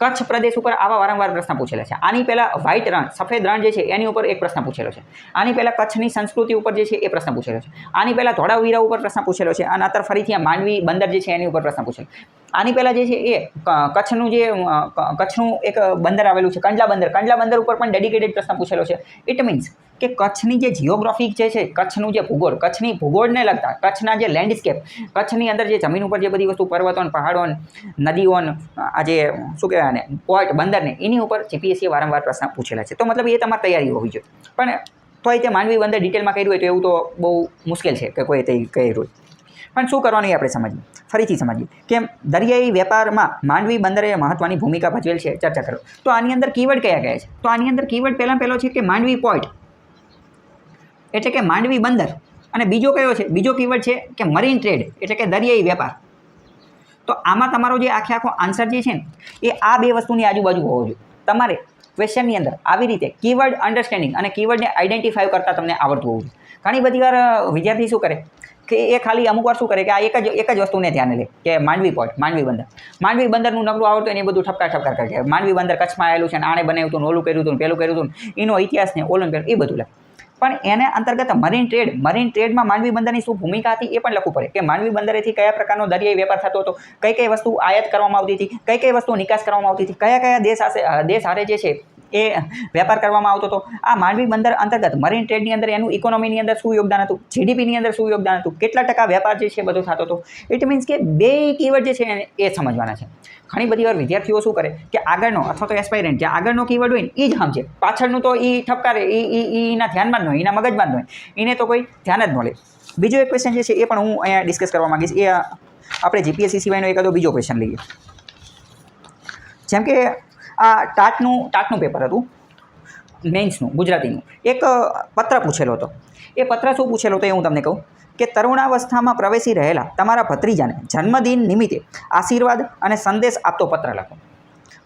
કચ્છ પ્રદેશ ઉપર આવા વારંવાર પ્રશ્ન પૂછેલા છે. આની પહેલાં વ્હાઇટ રણ, સફેદ રણ જે છે એની ઉપર એક પ્રશ્ન પૂછેલો છે. આની પહેલાં કચ્છની સંસ્કૃતિ ઉપર જે છે એ પ્રશ્ન પૂછેલો છે. આની પહેલાં ધોળાવીરા ઉપર પ્રશ્ન પૂછેલો છે અને અત્યારે ફરીથી આ માંડવી બંદર જે છે એની ઉપર પ્રશ્ન પૂછેલો. આની પહેલાં જે છે એ કચ્છનું એક બંદર આવેલું છે કંડલા બંદર ઉપર પણ ડેડિકેટેડ પ્રશ્ન પૂછેલો છે. ઇટ મીન્સ કે કચ્છની જે જિયોગ્રાફી જે છે, કચ્છનું જે ભૂગોળ, કચ્છની ભૂગોળને લગતા, કચ્છના જે લેન્ડસ્કેપ, કચ્છની અંદર જે જમીન ઉપર જે બધી વસ્તુ પર્વતો, પહાડો, નદીઓ, આ જે શું કહેવાય ને પોર્ટ, બંદરને એની ઉપર જીપીએસસીએ વારંવાર પ્રશ્ન પૂછેલા છે. તો મતલબ એ તમારી તૈયારી હોવી જોઈએ. પણ તોય તે માંડવી બંદર ડિટેલમાં કર્યું હોય તો એવું તો બહુ મુશ્કેલ છે કે કોઈ તે કર્યું હોય. પણ શું કરવાનું એ આપણે સમજીએ, ફરીથી સમજીએ કે દરિયાઈ વેપારમાં માંડવી બંદરે મહત્વની ભૂમિકા ભજવેલ છે. ચર્ચા કરો. તો આની અંદર કીવર્ડ કયા છે? તો આની અંદર કીવર્ડ પહેલો છે કે માંડવી પોર્ટ, એટલે કે માંડવી બંદર. અને બીજો કયો છે? બીજો કીવર્ડ છે કે મરીન ટ્રેડ, એટલે કે દરિયાઈ વેપાર. તો આમાં તમારો જે આખો આન્સર જે છે ને એ આ બે વસ્તુની આજુબાજુ હોવો જોઈએ. તમારે ક્વેશ્ચનની અંદર આવી રીતે કીવર્ડ અન્ડરસ્ટેન્ડિંગ અને કીવર્ડને આઈડેન્ટિફાઈ કરતાં તમને આવડતું હોવું જોઈએ. ઘણી બધી વાર વિદ્યાર્થી શું કરે કે એ ખાલી અમુક વાર શું કરે કે આ એક જ વસ્તુને ધ્યાને લે કે માંડવી પોર્ટ, માંડવી બંદરનું નકરું આવડતું એને બધું ઠપકાર કરે. માંડવી બંદર કચ્છમાં આવેલું છે ને આણે બનાવ્યું હતું, ઓલું કર્યું હતું, પેલું કર્યું હતું, એનો ઇતિહાસ ને ઓલું કર્યું, એ બધું લખે. પણ એને અંતર્ગત મરીન ટ્રેડમાં માંડવી બંદરની શું ભૂમિકા હતી એ પણ લખવું પડે કે માંડવી બંદરેથી કયા પ્રકારનો દરિયાઈ વેપાર થતો હતો, કઈ વસ્તુ આયાત કરવામાં આવતી હતી, કઈ વસ્તુ નિકાસ કરવામાં આવતી હતી, કયા દેશ હારે જે છે એ વેપાર કરવામાં આવતો હતો. આ માંડવી બંદર અંતર્ગત મરીન ટ્રેડની અંદર એનું ઇકોનોમીની અંદર શું યોગદાન હતું, જીડીપીની અંદર શું યોગદાન હતું, કેટલા ટકા વેપાર જે છે બધો થતો હતો. ઇટ મીન્સ કે બે કીવર્ડ જે છે એ સમજવાના છે. ઘણી બધી વાર વિદ્યાર્થીઓ શું કરે કે આગળનો અથવા તો એસ્પાયરન્ટ જે આગળનો કીવર્ડ હોય ને એ જ સમજે, પાછળનું તો એ ઠપકારે, એના ધ્યાનમાં જ ન હોય, એના મગજમાં જ ન હોય, એને તો કોઈ ધ્યાન જ ન લે. બીજો એક ક્વેશ્ચન જે છે એ પણ હું અહીંયા ડિસ્કસ કરવા માંગીશ. એ આપણે જીપીએસસી સિવાયનો એકાદો બીજો ક્વેશ્ચન લઈએ. જેમ કે આ ટાટનું પેપર હતું, મેઇન્સનું, ગુજરાતીનું. એક પત્ર પૂછેલો હતો. એ પત્ર શું પૂછેલો હતો એ હું તમને કહું કે તરુણાવસ્થામાં પ્રવેશી રહેલા તમારા ભત્રીજાને જન્મદિન નિમિત્તે આશીર્વાદ અને સંદેશ આપતો પત્ર લખો.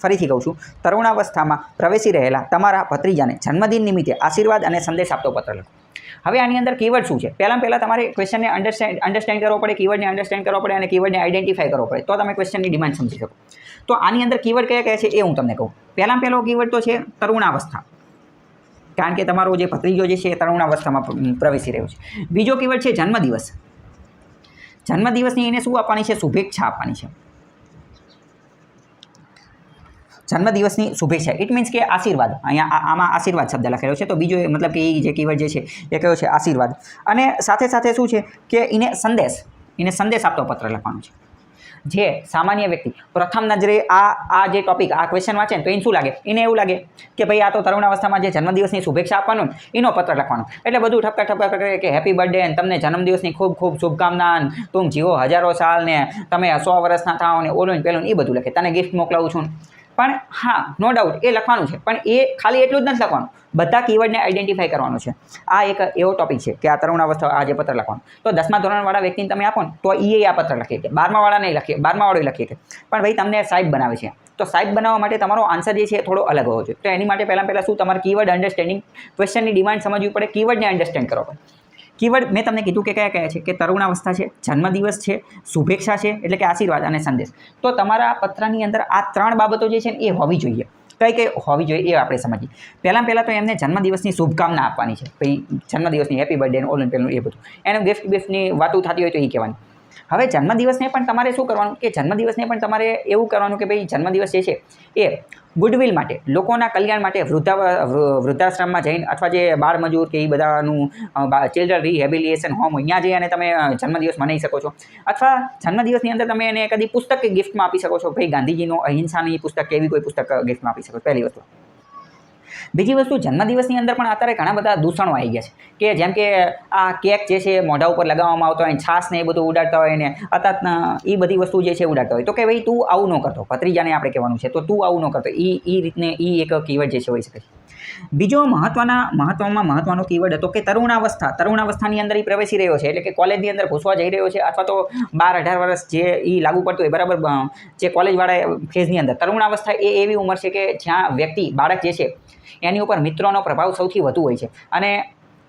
ફરીથી કહું છું, તરુણાવસ્થામાં પ્રવેશી રહેલા તમારા ભત્રીજાને જન્મદિન નિમિત્તે આશીર્વાદ અને સંદેશ આપતો પત્ર લખો. હવે આની અંદર કીવર્ડ શું છે? પહેલાં તમારે ક્વેશ્ચનને અન્ડરસ્ટેન્ડ કરવો પડે, કીવર્ડને અન્ડરસ્ટેન્ડ કરવો પડે અને કીવર્ડને આઈડેન્ટિફાઈ કરવો પડે, તો તમે ક્વેશ્ચનની ડિમાન્ડ સમજી શકો. તો આની અંદર કીવર્ડ કયા છે એ હું તમને કહું. પહેલો કીવર્ડ તો છે તરુણાવસ્થા, કારણ કે તમારો જે ભત્રીજો જે છે એ તરુણાવસ્થામાં પ્રવેશી રહ્યો છે. બીજો કીવર્ડ છે જન્મદિવસ. જન્મદિવસની એને શું આપવાની છે? શુભેચ્છા આપવાની છે. જન્મદિવસની શુભેચ્છા, ઇટ મીન્સ કે આશીર્વાદ. અહીંયા આમાં આશીર્વાદ શબ્દ લખેલો છે, તો બીજો મતલબ કે એ જે કીવર્ડ જે છે એ કયો છે? આશીર્વાદ. અને સાથે શું છે કે એને સંદેશ આપતો પત્ર લખવાનો છે. જે સામાન્ય વ્યક્તિ પ્રથમ નજરે આ જે ટોપિક, આ ક્વેશ્ચન વાંચે ને તો એને શું લાગે? એને એવું લાગે કે ભાઈ આ તો તરુણાવસ્થામાં જે જન્મદિવસની શુભેચ્છા આપવાનો એનો પત્ર લખવાનો. એટલે બધું ઠપકા કરે કે હેપી બર્થડે ને તમને જન્મદિવસની ખૂબ ખૂબ શુભકામના, તું જીવો 1000 સાલ ને તમે 100 વર્ષના થાઓ ને ઓલું ને પેલું એ બધું લખે. તને ગિફ્ટ મોકલાવું છું. પણ હા, નો ડાઉટ એ લખવાનું છે, પણ એ ખાલી એટલું જ નથી લખવાનું, બધા કીવર્ડને આઈડેન્ટિફાઈ કરવાનું છે. આ એક એવો ટોપિક છે કે આ તરુણાવસ્થા આ જે પત્ર લખવાનું. તો 10મા ધોરણવાળા વ્યક્તિને તમે આપો ને તો એ આ પત્ર લખીએ કે 12માવાળા નહીં લખીએ, 12માવાળો લખીએ કે પણ ભાઈ તમને સાહેબ બનાવે છે. તો સાહેબ બનાવવા માટે તમારો આન્સર જે છે એ થોડો અલગ હોવો જોઈએ. તો એની માટે પહેલાં શું તમારે કીવર્ડ અન્ડરસ્ટેન્ડિંગ, ક્વેશ્ચનની ડિમાન્ડ સમજવી પડે, કીવર્ડને અન્ડરસ્ટેન્ડ કરવો પડે. કીવર્ડ મેં તમને કીધું કે કયા છે કે તરુણાવસ્થા છે, જન્મદિવસ છે, શુભેચ્છા છે એટલે કે આશીર્વાદ અને સંદેશ. તો તમારા પત્રની અંદર આ 3 બાબતો જે છે ને એ હોવી જોઈએ. કઈ હોવી જોઈએ એ આપણે સમજીએ. પહેલાં તો એમને જન્મદિવસની શુભકામના આપવાની છે. ભાઈ જન્મદિવસની હેપી બર્થડે ઓલું પેલું એ બધું એનું ગિફ્ટની વાતો થતી હોય તો એ કહેવાની. હવે જન્મદિવસને પણ તમારે શું કરવાનું કે જન્મદિવસને પણ તમારે એવું કરવાનું કે ભાઈ જન્મદિવસ જે છે એ ગુડવિલ માટે, લોકોના કલ્યાણ માટે વૃદ્ધાશ્રમમાં જઈને અથવા જે બાળ મજૂર કે એ બધાનું ચિલ્ડ્રન રિહેબિલિટેશન હોમ હોય ત્યાં જઈ અને તમે જન્મદિવસ મનાવી શકો છો. અથવા જન્મદિવસની અંદર તમે એને કદી પુસ્તક ગિફ્ટમાં આપી શકો છો. ભાઈ ગાંધીજીનો અહિંસાની પુસ્તક કે એવી કોઈ પુસ્તક ગિફ્ટમાં આપી શકો. પહેલી વસ્તુ. બીજી વસ્તુ, જન્મદિવસની અંદર પણ અત્યારે ઘણા બધા દૂષણો આવી ગયા છે કે જેમ કે આ કેક જે છે મોઢા ઉપર લગાવવામાં આવતો હોય, છાશ ને એ બધું ઉડાડતા હોય ને અત્યારે એ બધી વસ્તુ જે છે ઉડાડતા હોય. તો કે ભાઈ તું આવું ન કરતો, ભત્રીજાને આપણે કહેવાનું છે તો તું આવું ન કરતો. એ રીતને એક કીવર્ડ જે છે હોઈ શકે છે. બીજો મહત્વનો કીવર્ડ હતો કે તરુણાવસ્થાની અંદર એ પ્રવેશી રહ્યો છે, એટલે કે કોલેજની અંદર ઘૂસવા જઈ રહ્યો છે અથવા તો 12-18 વર્ષ જે એ લાગુ પડતું હોય બરાબર, જે કોલેજવાળા ફેઝની અંદર. તરુણાવસ્થા એ એવી ઉંમર છે કે જ્યાં વ્યક્તિ, બાળક જે છે એની ઉપર મિત્રોનો પ્રભાવ સૌથી વધુ હોય છે અને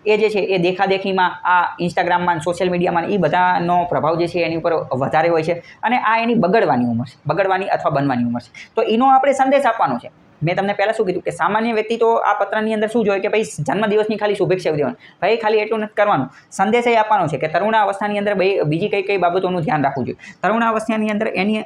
એ જે છે એ દેખાદેખીમાં આ ઇન્સ્ટાગ્રામમાં, સોશિયલ મીડિયામાં એ બધાનો પ્રભાવ જે છે એની ઉપર વધારે હોય છે અને આ એની બગડવાની ઉંમર છે, બગડવાની અથવા બનવાની ઉંમર છે. તો એનો આપણે સંદેશ આપવાનો છે. મેં તમને પહેલાં શું કીધું કે સામાન્ય વ્યક્તિ તો આ પત્રની અંદર શું જોઈએ કે ભાઈ જન્મદિવસની ખાલી શુભેચ્છા દેવાની, ભાઈ ખાલી એટલું નથી કરવાનું, સંદેશ એ આપવાનો છે કે તરુણાવસ્થાની અંદર ભાઈ બીજી કઈ બાબતોનું ધ્યાન રાખવું જોઈએ. તરુણાવસ્થાની અંદર એની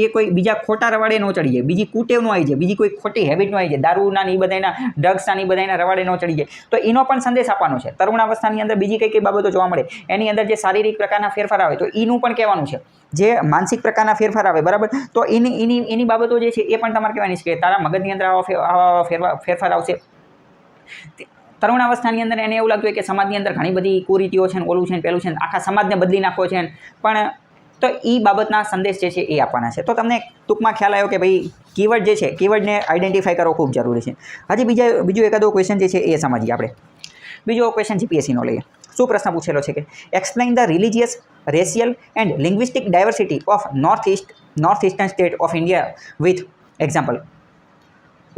એ કોઈ બીજા ખોટા રવાડે ન ચડી જાય, બીજી કુટેવ ન આવી જાય, બીજી કોઈ ખોટી હેબિટ ન આવી જાય, દારૂના ની બધાના, ડ્રગ્સના ની બધાના રવાડે ન ચડી જાય. તો એનો પણ સંદેશ આપવાનો છે. તરુણાવસ્થાની અંદર બીજી કઈ બાબતો જોવા મળે, એની અંદર જે શારીરિક પ્રકારના ફેરફાર આવે તો એનું પણ કહેવાનું છે. જે માનસિક પ્રકારના ફેરફાર આવે બરાબર, તો એની બાબતો જે છે એ પણ તમારે કહેવાની છે કે તારા મગજની અંદર આવા ફેરફાર આવશે. તરુણાવસ્થાની અંદર એને એવું લાગતું હોય કે સમાજની અંદર ઘણી બધી કુરીતિઓ છે, ઓલું છે, પેલું છે, આખા સમાજને બદલી નાખવો છે, પણ તો એ બાબતના સંદેશ જે છે એ આપવાના છે. તો તમને ટૂંકમાં ખ્યાલ આવ્યો કે ભાઈ કીવર્ડ જે છે, કીવર્ડને આઈડેન્ટિફાઈ કરવો ખૂબ જરૂરી છે. હજી બીજો એકાદો ક્વેશ્ચન જે છે એ સમજીએ આપણે. બીજો ક્વેશ્ચન જીપીએસસીનો લઈએ. શું પ્રશ્ન પૂછેલો છે કે explain the religious, racial and linguistic diversity of north eastern state of India with example.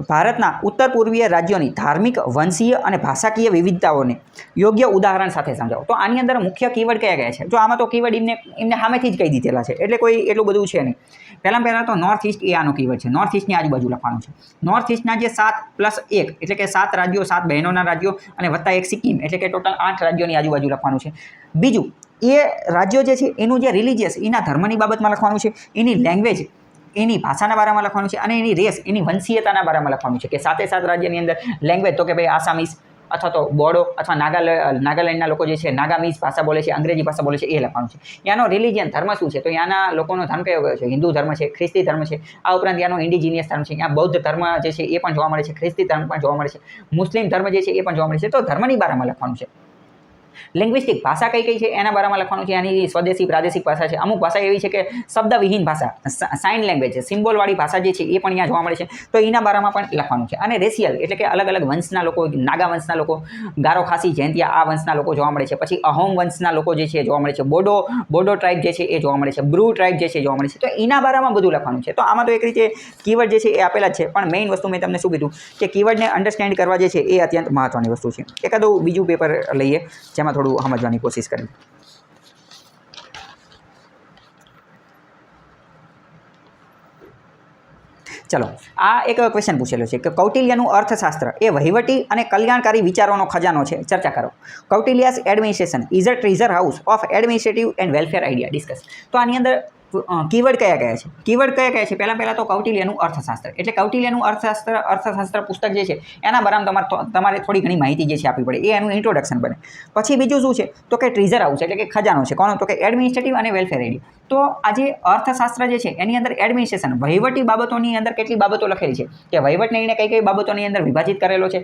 ભારતના ઉત્તર પૂર્વીય રાજ્યોની ધાર્મિક, વંશીય અને ભાષાકીય વિવિધતાઓને યોગ્ય ઉદાહરણ સાથે સમજાવો. તો આની અંદર મુખ્ય કીવર્ડ કયા છે? જો આમાં તો કીવર્ડ એમને સામેથી જ કહી દીધેલા છે, એટલે કોઈ એટલું બધું છે નહીં. પહેલાં તો નોર્થ ઇસ્ટ એ આનો કીવર્ડ છે. નોર્થ ઇસ્ટની આજુબાજુ લખવાનું છે. નોર્થ ઇસ્ટના જે 7+1 એટલે કે 7 રાજ્યો, 7 બહેનોના રાજ્યો અને વત્તા એક સિક્કિમ એટલે કે ટોટલ 8 રાજ્યોની આજુબાજુ લખવાનું છે. બીજું, એ રાજ્યો જે છે એનું જે રિલિજિયસ, એના ધર્મની બાબતમાં લખવાનું છે. એની લેંગ્વેજ, એની ભાષાના બારામાં લખવાનું છે. અને એની રેસ, એની વંશીયતાના બારામાં લખવાનું છે. કે 7 રાજ્યની અંદર લેંગ્વેજ તો કે ભાઈ આસામીઝ અથવા તો બોડો અથવા નાગાલેન્ડના લોકો જે છે નાગામીઝ ભાષા બોલે છે, અંગ્રેજી ભાષા બોલે છે, એ લખવાનું છે. ત્યાંનો રિલિજિયન, ધર્મ શું છે? તો ત્યાંના લોકોનો ધર્મ કયો છે? હિન્દુ ધર્મ છે, ખ્રિસ્તી ધર્મ છે. આ ઉપરાંત ત્યાંનો ઇન્ડિજિનિયસ ધર્મ છે. ત્યાં બૌદ્ધ ધર્મ જે છે એ પણ જોવા મળે છે, ખ્રિસ્તી ધર્મ પણ જોવા મળે છે, મુસ્લિમ ધર્મ જે છે એ પણ જોવા મળે છે. તો ધર્મની બારામાં લખવાનું છે. લિંગ્વિસ્ટિક, ભાષા કઈ છે એના બારામાં લખવાનું છે. આની સ્વદેશી, પ્રાદેશિક ભાષા છે. અમુક ભાષા એવી છે કે શબ્દવિહીન ભાષા, સાઇન લેંગ્વેજ છે, સિમ્બોલવાળી ભાષા જે છે એ પણ અહીંયા જોવા મળે છે. તો એના બારામાં પણ લખવાનું છે. અને રેશિયલ એટલે કે અલગ અલગ વંશના લોકો, નાગા વંશના લોકો, ગારો, ખાસી, જૈંતિયા આ વંશના લોકો જોવા મળે છે. પછી અહોમ વંશના લોકો જે છે જોવા મળે છે. બોડો ટ્રાઇબ જે છે એ જોવા મળે છે. બ્રુ ટ્રાઇબ જે છે જોવા મળે છે. તો એના બારામાં બધું લખવાનું છે. તો આમાં તો એક રીતે કીવર્ડ જે છે એ આપેલા જ છે, પણ મેઇન વસ્તુ મેં તમને શું કીધું કે કીવર્ડને અન્ડરસ્ટેન્ડ કરવા જે છે એ અત્યંત મહત્ત્વની વસ્તુ છે. એકાદું બીજું પેપર લઈએ જેમાં થોડું સમજવાની કોશિશ કરી. ચલો, આ એક ક્વેશ્ચન પૂછેલો છે કે કૌટિલ્યનું અર્થશાસ્ત્ર એ વહીવટી અને કલ્યાણકારી વિચારોનો ખજાનો છે. ચર્ચા કરો. Kautilya's administration is a treasure house of administrative and welfare idea. Discuss. તો આની અંદર કીવર્ડ કયા છે? કીવર્ડ કયા છે? પહેલાં તો કૌટિલ્યનું અર્થશાસ્ત્ર એટલે કૌટિલ્યનું અર્થશાસ્ત્ર પુસ્તક જે છે એના બારામાં તમારે થોડી ઘણી માહિતી જે છે આપવી પડે. એ એનું ઇન્ટ્રોડક્શન બને. પછી બીજું શું છે? તો કે ટ્રેઝર હાઉસ એટલે કે ખજાનો છે. કોનો? તો કે એડમિનિસ્ટ્રેટિવ અને વેલફેર આઈડિયા. તો આ જે અર્થશાસ્ત્ર જે છે એની અંદર એડમિનિસ્ટ્રેશન, વહીવટી બાબતોની અંદર કેટલી બાબતો લખેલી છે કે વહીવટને એને કઈ બાબતોની અંદર વિભાજિત કરેલો છે.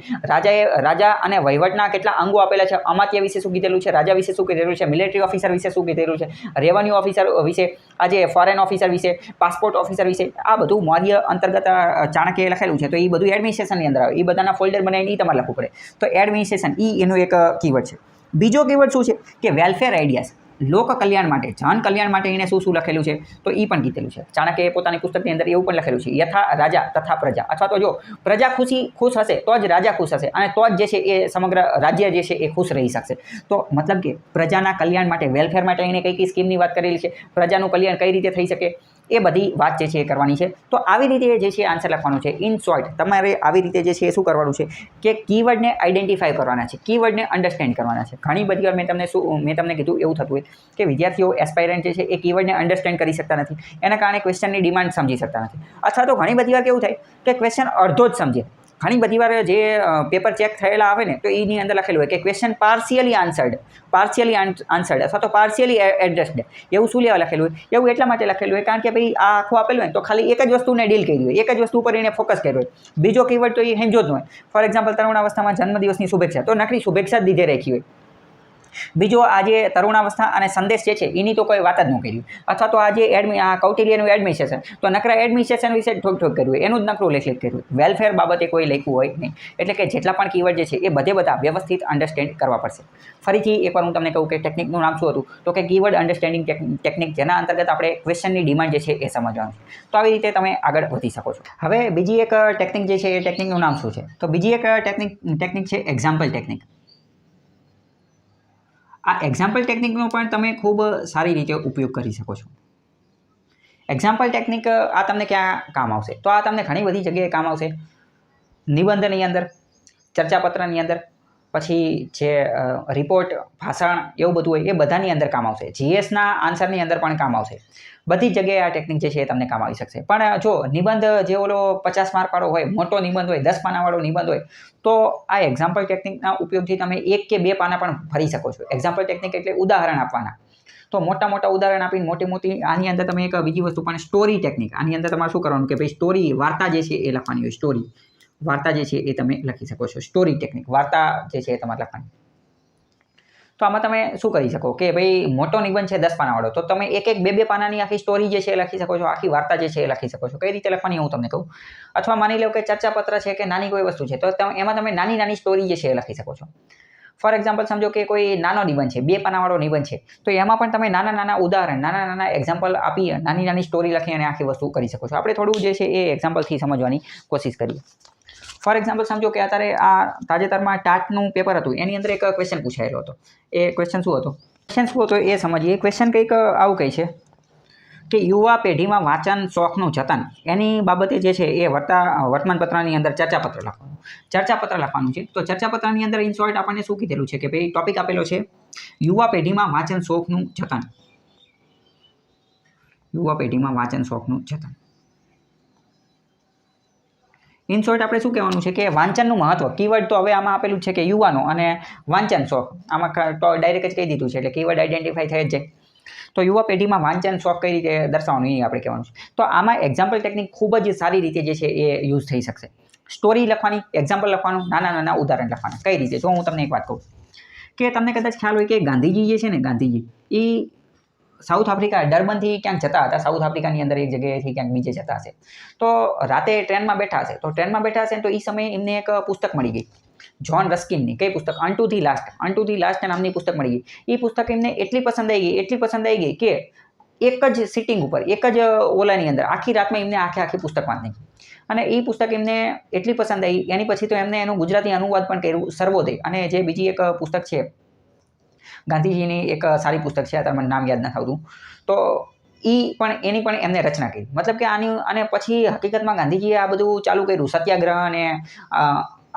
રાજા અને વહીવટના કેટલા અંગો આપેલા છે. અમાત્ય વિશે શું કીધેલું છે, રાજા વિશે શું કીધેલું છે, મિલિટરી ઓફિસર વિશે શું કીધેલું છે, રેવન્યુ ઓફિસર વિશે, આજે ફોરેન ઓફિસર વિશે, પાસપોર્ટ ઓફિસર વિશે, આ બધું મૌર્ય અંતર્ગત ચાણક્યએ લખેલું છે. તો એ બધું એડમિનિસ્ટ્રેશનની અંદર આવે. એ બધાના ફોલ્ડર બનાવીને એ તમારે લખવું પડે. તો એડમિનિસ્ટ્રેશન એનું એક કીવર્ડ છે. બીજો કીવર્ડ શું છે કે વેલફેર આઈડિયાઝ, લોક કલ્યાણ માટે, જન કલ્યાણ માટે એને શું લખેલું છે તો એ પણ કીધેલું છે. ચાણક્યએ પોતાની પુસ્તકની અંદર એવું પણ લખેલું છે યથા રાજા તથા પ્રજા. અથવા તો જો પ્રજા ખુશ હશે તો જ રાજા ખુશ હશે અને તો જ જે છે એ સમગ્ર રાજ્ય જે છે એ ખુશ રહી શકશે. તો મતલબ કે પ્રજાના કલ્યાણ માટે, વેલફેર માટે એને કઈ સ્કીમની વાત કરેલી છે, પ્રજાનું કલ્યાણ કઈ રીતે થઈ શકે, એ બધી વાત જે છે એ કરવાની છે. તો આવી રીતે જે છે આન્સર લખવાનું છે. ઇન શોર્ટ તમારે આવી રીતે જે છે એ શું કરવાનું છે કે કીવર્ડને આઈડેન્ટિફાઈ કરવાના છે, કીવર્ડને અન્ડરસ્ટેન્ડ કરવાના છે. ઘણી બધી વાર મેં તમને કીધું એવું થતું હોય કે વિદ્યાર્થીઓ એસ્પાયરન્ટ જે છે એ કીવર્ડને અન્ડરસ્ટેન્ડ કરી શકતા નથી. એના કારણે ક્વેશ્ચનની ડિમાન્ડ સમજી શકતા નથી. અથવા તો ઘણી બધી વાર કેવું થાય કે ક્વેશ્ચન અડધો જ સમજે. ઘણી બધી વાર જે પેપર ચેક થયેલા આવે ને તો એની અંદર લખેલું હોય કે ક્વેશ્ચન પાર્શિયલી આન્સર્ડ અથવા તો પાર્શિયલી એડ્રેસ્ડ. એવું શું લેવા લખેલું હોય? એવું એટલા માટે લખેલું હોય કારણ કે ભાઈ આ આખું આપેલું હોય તો ખાલી એક જ વસ્તુને ડીલ કરી હોય, એક જ વસ્તુ પર એને ફોકસ કર્યો હોય. બીજો કીવર્ડ તો એ સમજો જ ન હોય. ફોર એક્ઝામ્પલ, તરુણાવસ્થામાં જન્મદિવસની શુભેચ્છા, તો નકરી શુભેચ્છા જ દીધે રાખી હોય. બીજો આજે તરુણાવસ્થા અને સંદેશ જે છે એની તો કોઈ વાત જ ન કરી. અથવા તો આજે કૌટિલ્યનું એડમિનિસ્ટ્રેશન, તો નકરા એડમિનિસ્ટ્રેશન વિશે ઠોક કર્યું હોય, એનું જ નકરું લેખિત કર્યું. વેલફેર બાબતે કોઈ લખ્યું હોય નહીં. એટલે કે જેટલા પણ કીવર્ડ જે છે એ બધા વ્યવસ્થિત અન્ડરસ્ટેન્ડ કરવા પડશે. ફરીથી એકવાર હું તમને કહું કે ટેકનિકનું નામ શું હતું તો કે કીવર્ડ અન્ડરસ્ટેન્ડિંગ ટેકનિક, જેના અંતર્ગત આપણે ક્વેશ્ચનની ડિમાન્ડ જે છે એ સમજવાનું છે. તો આવી રીતે તમે આગળ વધી શકો છો. હવે બીજી એક ટેકનિક જે છે એ ટેકનિકનું નામ શું છે? તો બીજી એક ટેકનિક છે એક્ઝામ્પલ ટેકનિક. આ એક્ઝામ્પલ ટેકનિકનો પણ તમે ખૂબ સારી રીતે ઉપયોગ કરી શકો છો. એક્ઝામ્પલ ટેકનિક આ તમને ક્યાં કામ આવશે? તો આ તમને ઘણી બધી જગ્યાએ કામ આવશે. નિબંધની અંદર, ચર્ચાપત્રની અંદર, પછી જે રિપોર્ટ, ભાષણ એવું બધું હોય એ બધાની અંદર કામ આવશે. જીએસના આન્સરની અંદર પણ કામ આવશે. બધી જગ્યાએ આ ટેકનિક જે છે એ તમને કામ આવી શકશે. પણ જો નિબંધ જે ઓલો 50 માર્કવાળો હોય, મોટો નિબંધ હોય, 10 પાનાવાળો નિબંધ હોય, તો આ એક્ઝામ્પલ ટેકનિકના ઉપયોગથી તમે 1 કે 2 પાના પણ ભરી શકો છો. એક્ઝામ્પલ ટેકનિક એટલે ઉદાહરણ આપવાના. તો મોટા ઉદાહરણ આપીને મોટી આની અંદર તમે એક બીજી વસ્તુ પણ સ્ટોરી ટેકનિક. આની અંદર તમારે શું કરવાનું કે ભાઈ સ્ટોરી, વાર્તા જે છે એ લખવાની હોય. સ્ટોરી વાર્તા જે છે એ તમે લખી શકો છો. સ્ટોરી ટેકનિક, વાર્તા જે છે એ તમારે લખવાની. તો આમાં તમે શું કરી શકો કે ભાઈ મોટો નિબંધ છે 10 પાનાવાળો, તો તમે 1-2 પાનાની આખી સ્ટોરી જે છે એ લખી શકો છો. આખી વાર્તા જે છે એ લખી શકો છો. કઈ રીતે લખવાની હું તમને કહું. અથવા માની લો કે ચર્ચાપત્ર છે કે નાની કોઈ વસ્તુ છે તો એમાં તમે નાની સ્ટોરી જે છે એ લખી શકો છો. ફોર એક્ઝામ્પલ સમજો કે કોઈ નાનો નિબંધ છે, 2 પાનાવાળો નિબંધ છે, તો એમાં પણ તમે નાના નાના ઉદાહરણ, નાના નાના એક્ઝામ્પલ આપી નાની નાની સ્ટોરી લખી અને આખી વસ્તુ કરી શકો છો. આપણે થોડું જે છે એ એક્ઝામ્પલથી સમજવાની કોશિશ કરીએ. ફોર એક્ઝામ્પલ સમજો કે અત્યારે આ તાજેતરમાં ટાટનું પેપર હતું, એની અંદર એક ક્વેશ્ચન પૂછાયેલો હતો. એ ક્વેશ્ચન શું હતો એ સમજીએ. ક્વેશ્ચન કંઈક આવું કહે છે કે યુવા પેઢીમાં વાંચન શોખનું જતન, એની બાબતે જે છે એ વર્તમાનપત્રની અંદર ચર્ચાપત્ર લખવાનું છે. તો ચર્ચાપત્રની અંદર ઇન શોર્ટ આપણને શું કીધેલું છે કે ભાઈ ટોપિક આપેલો છે યુવા પેઢીમાં વાંચન શોખનું જતન. યુવા પેઢીમાં વાંચન શોખનું જતન. ઇન શોર્ટ આપણે શું કહેવાનું છે કે વાંચનનું મહત્વ. કીવર્ડ તો હવે આમાં આપેલું છે કે યુવાનો અને વાંચન શોખ, આમાં ડાયરેક્ટ જ કહી દીધું છે એટલે કીવર્ડ આઈડેન્ટિફાઈ થઈ જ જાય. તો યુવા પેઢીમાં વાંચન શોખ કઈ રીતે દર્શાવવાનું એ આપણે કહેવાનું છે. તો આમાં એક્ઝામ્પલ ટેકનિક ખૂબ જ સારી રીતે જે છે એ યુઝ થઈ શકશે. સ્ટોરી લખવાની, એક્ઝામ્પલ લખવાનું, નાના નાના ઉદાહરણ લખવાના. કઈ રીતે? જો હું તમને એક વાત કહું કે તમને કદાચ ખ્યાલ હોય કે ગાંધીજી જે છે ને, ગાંધીજી એ સાઉથ આફ્રિકા ડરબનથી ક્યાંક જતા હતા. સાઉથ આફ્રિકાની અંદર એક જગ્યાએથી ક્યાંક બીજે જતા હશે. તો રાતે ટ્રેનમાં બેઠા હશે. તો તો એ સમયે એમને એક પુસ્તક મળી ગઈ, જ્હોન રસ્કિનની. કઈ પુસ્તક? અનટુ ધી લાસ્ટ નામની પુસ્તક મળી ગઈ. એ પુસ્તક એમને એટલી પસંદ આવી ગઈ કે એક જ સિટિંગ ઉપર, એક જ ઓલાની અંદર આખી રાતમાં એમને આખી પુસ્તક વાંચી. અને એ પુસ્તક એમને એટલી પસંદ આવી, એની પછી તો એમને એનું ગુજરાતી અનુવાદ પણ કર્યું, સર્વોદય. અને જે બીજી એક પુસ્તક છે ગાંધીજીની, એક સારી પુસ્તક છે, અત્યારે મને નામ યાદ નથી આવતું, તો એની પણ એમને રચના કરી. મતલબ કે અને પછી હકીકતમાં ગાંધીજીએ આ બધું ચાલુ કર્યું, સત્યાગ્રહ અને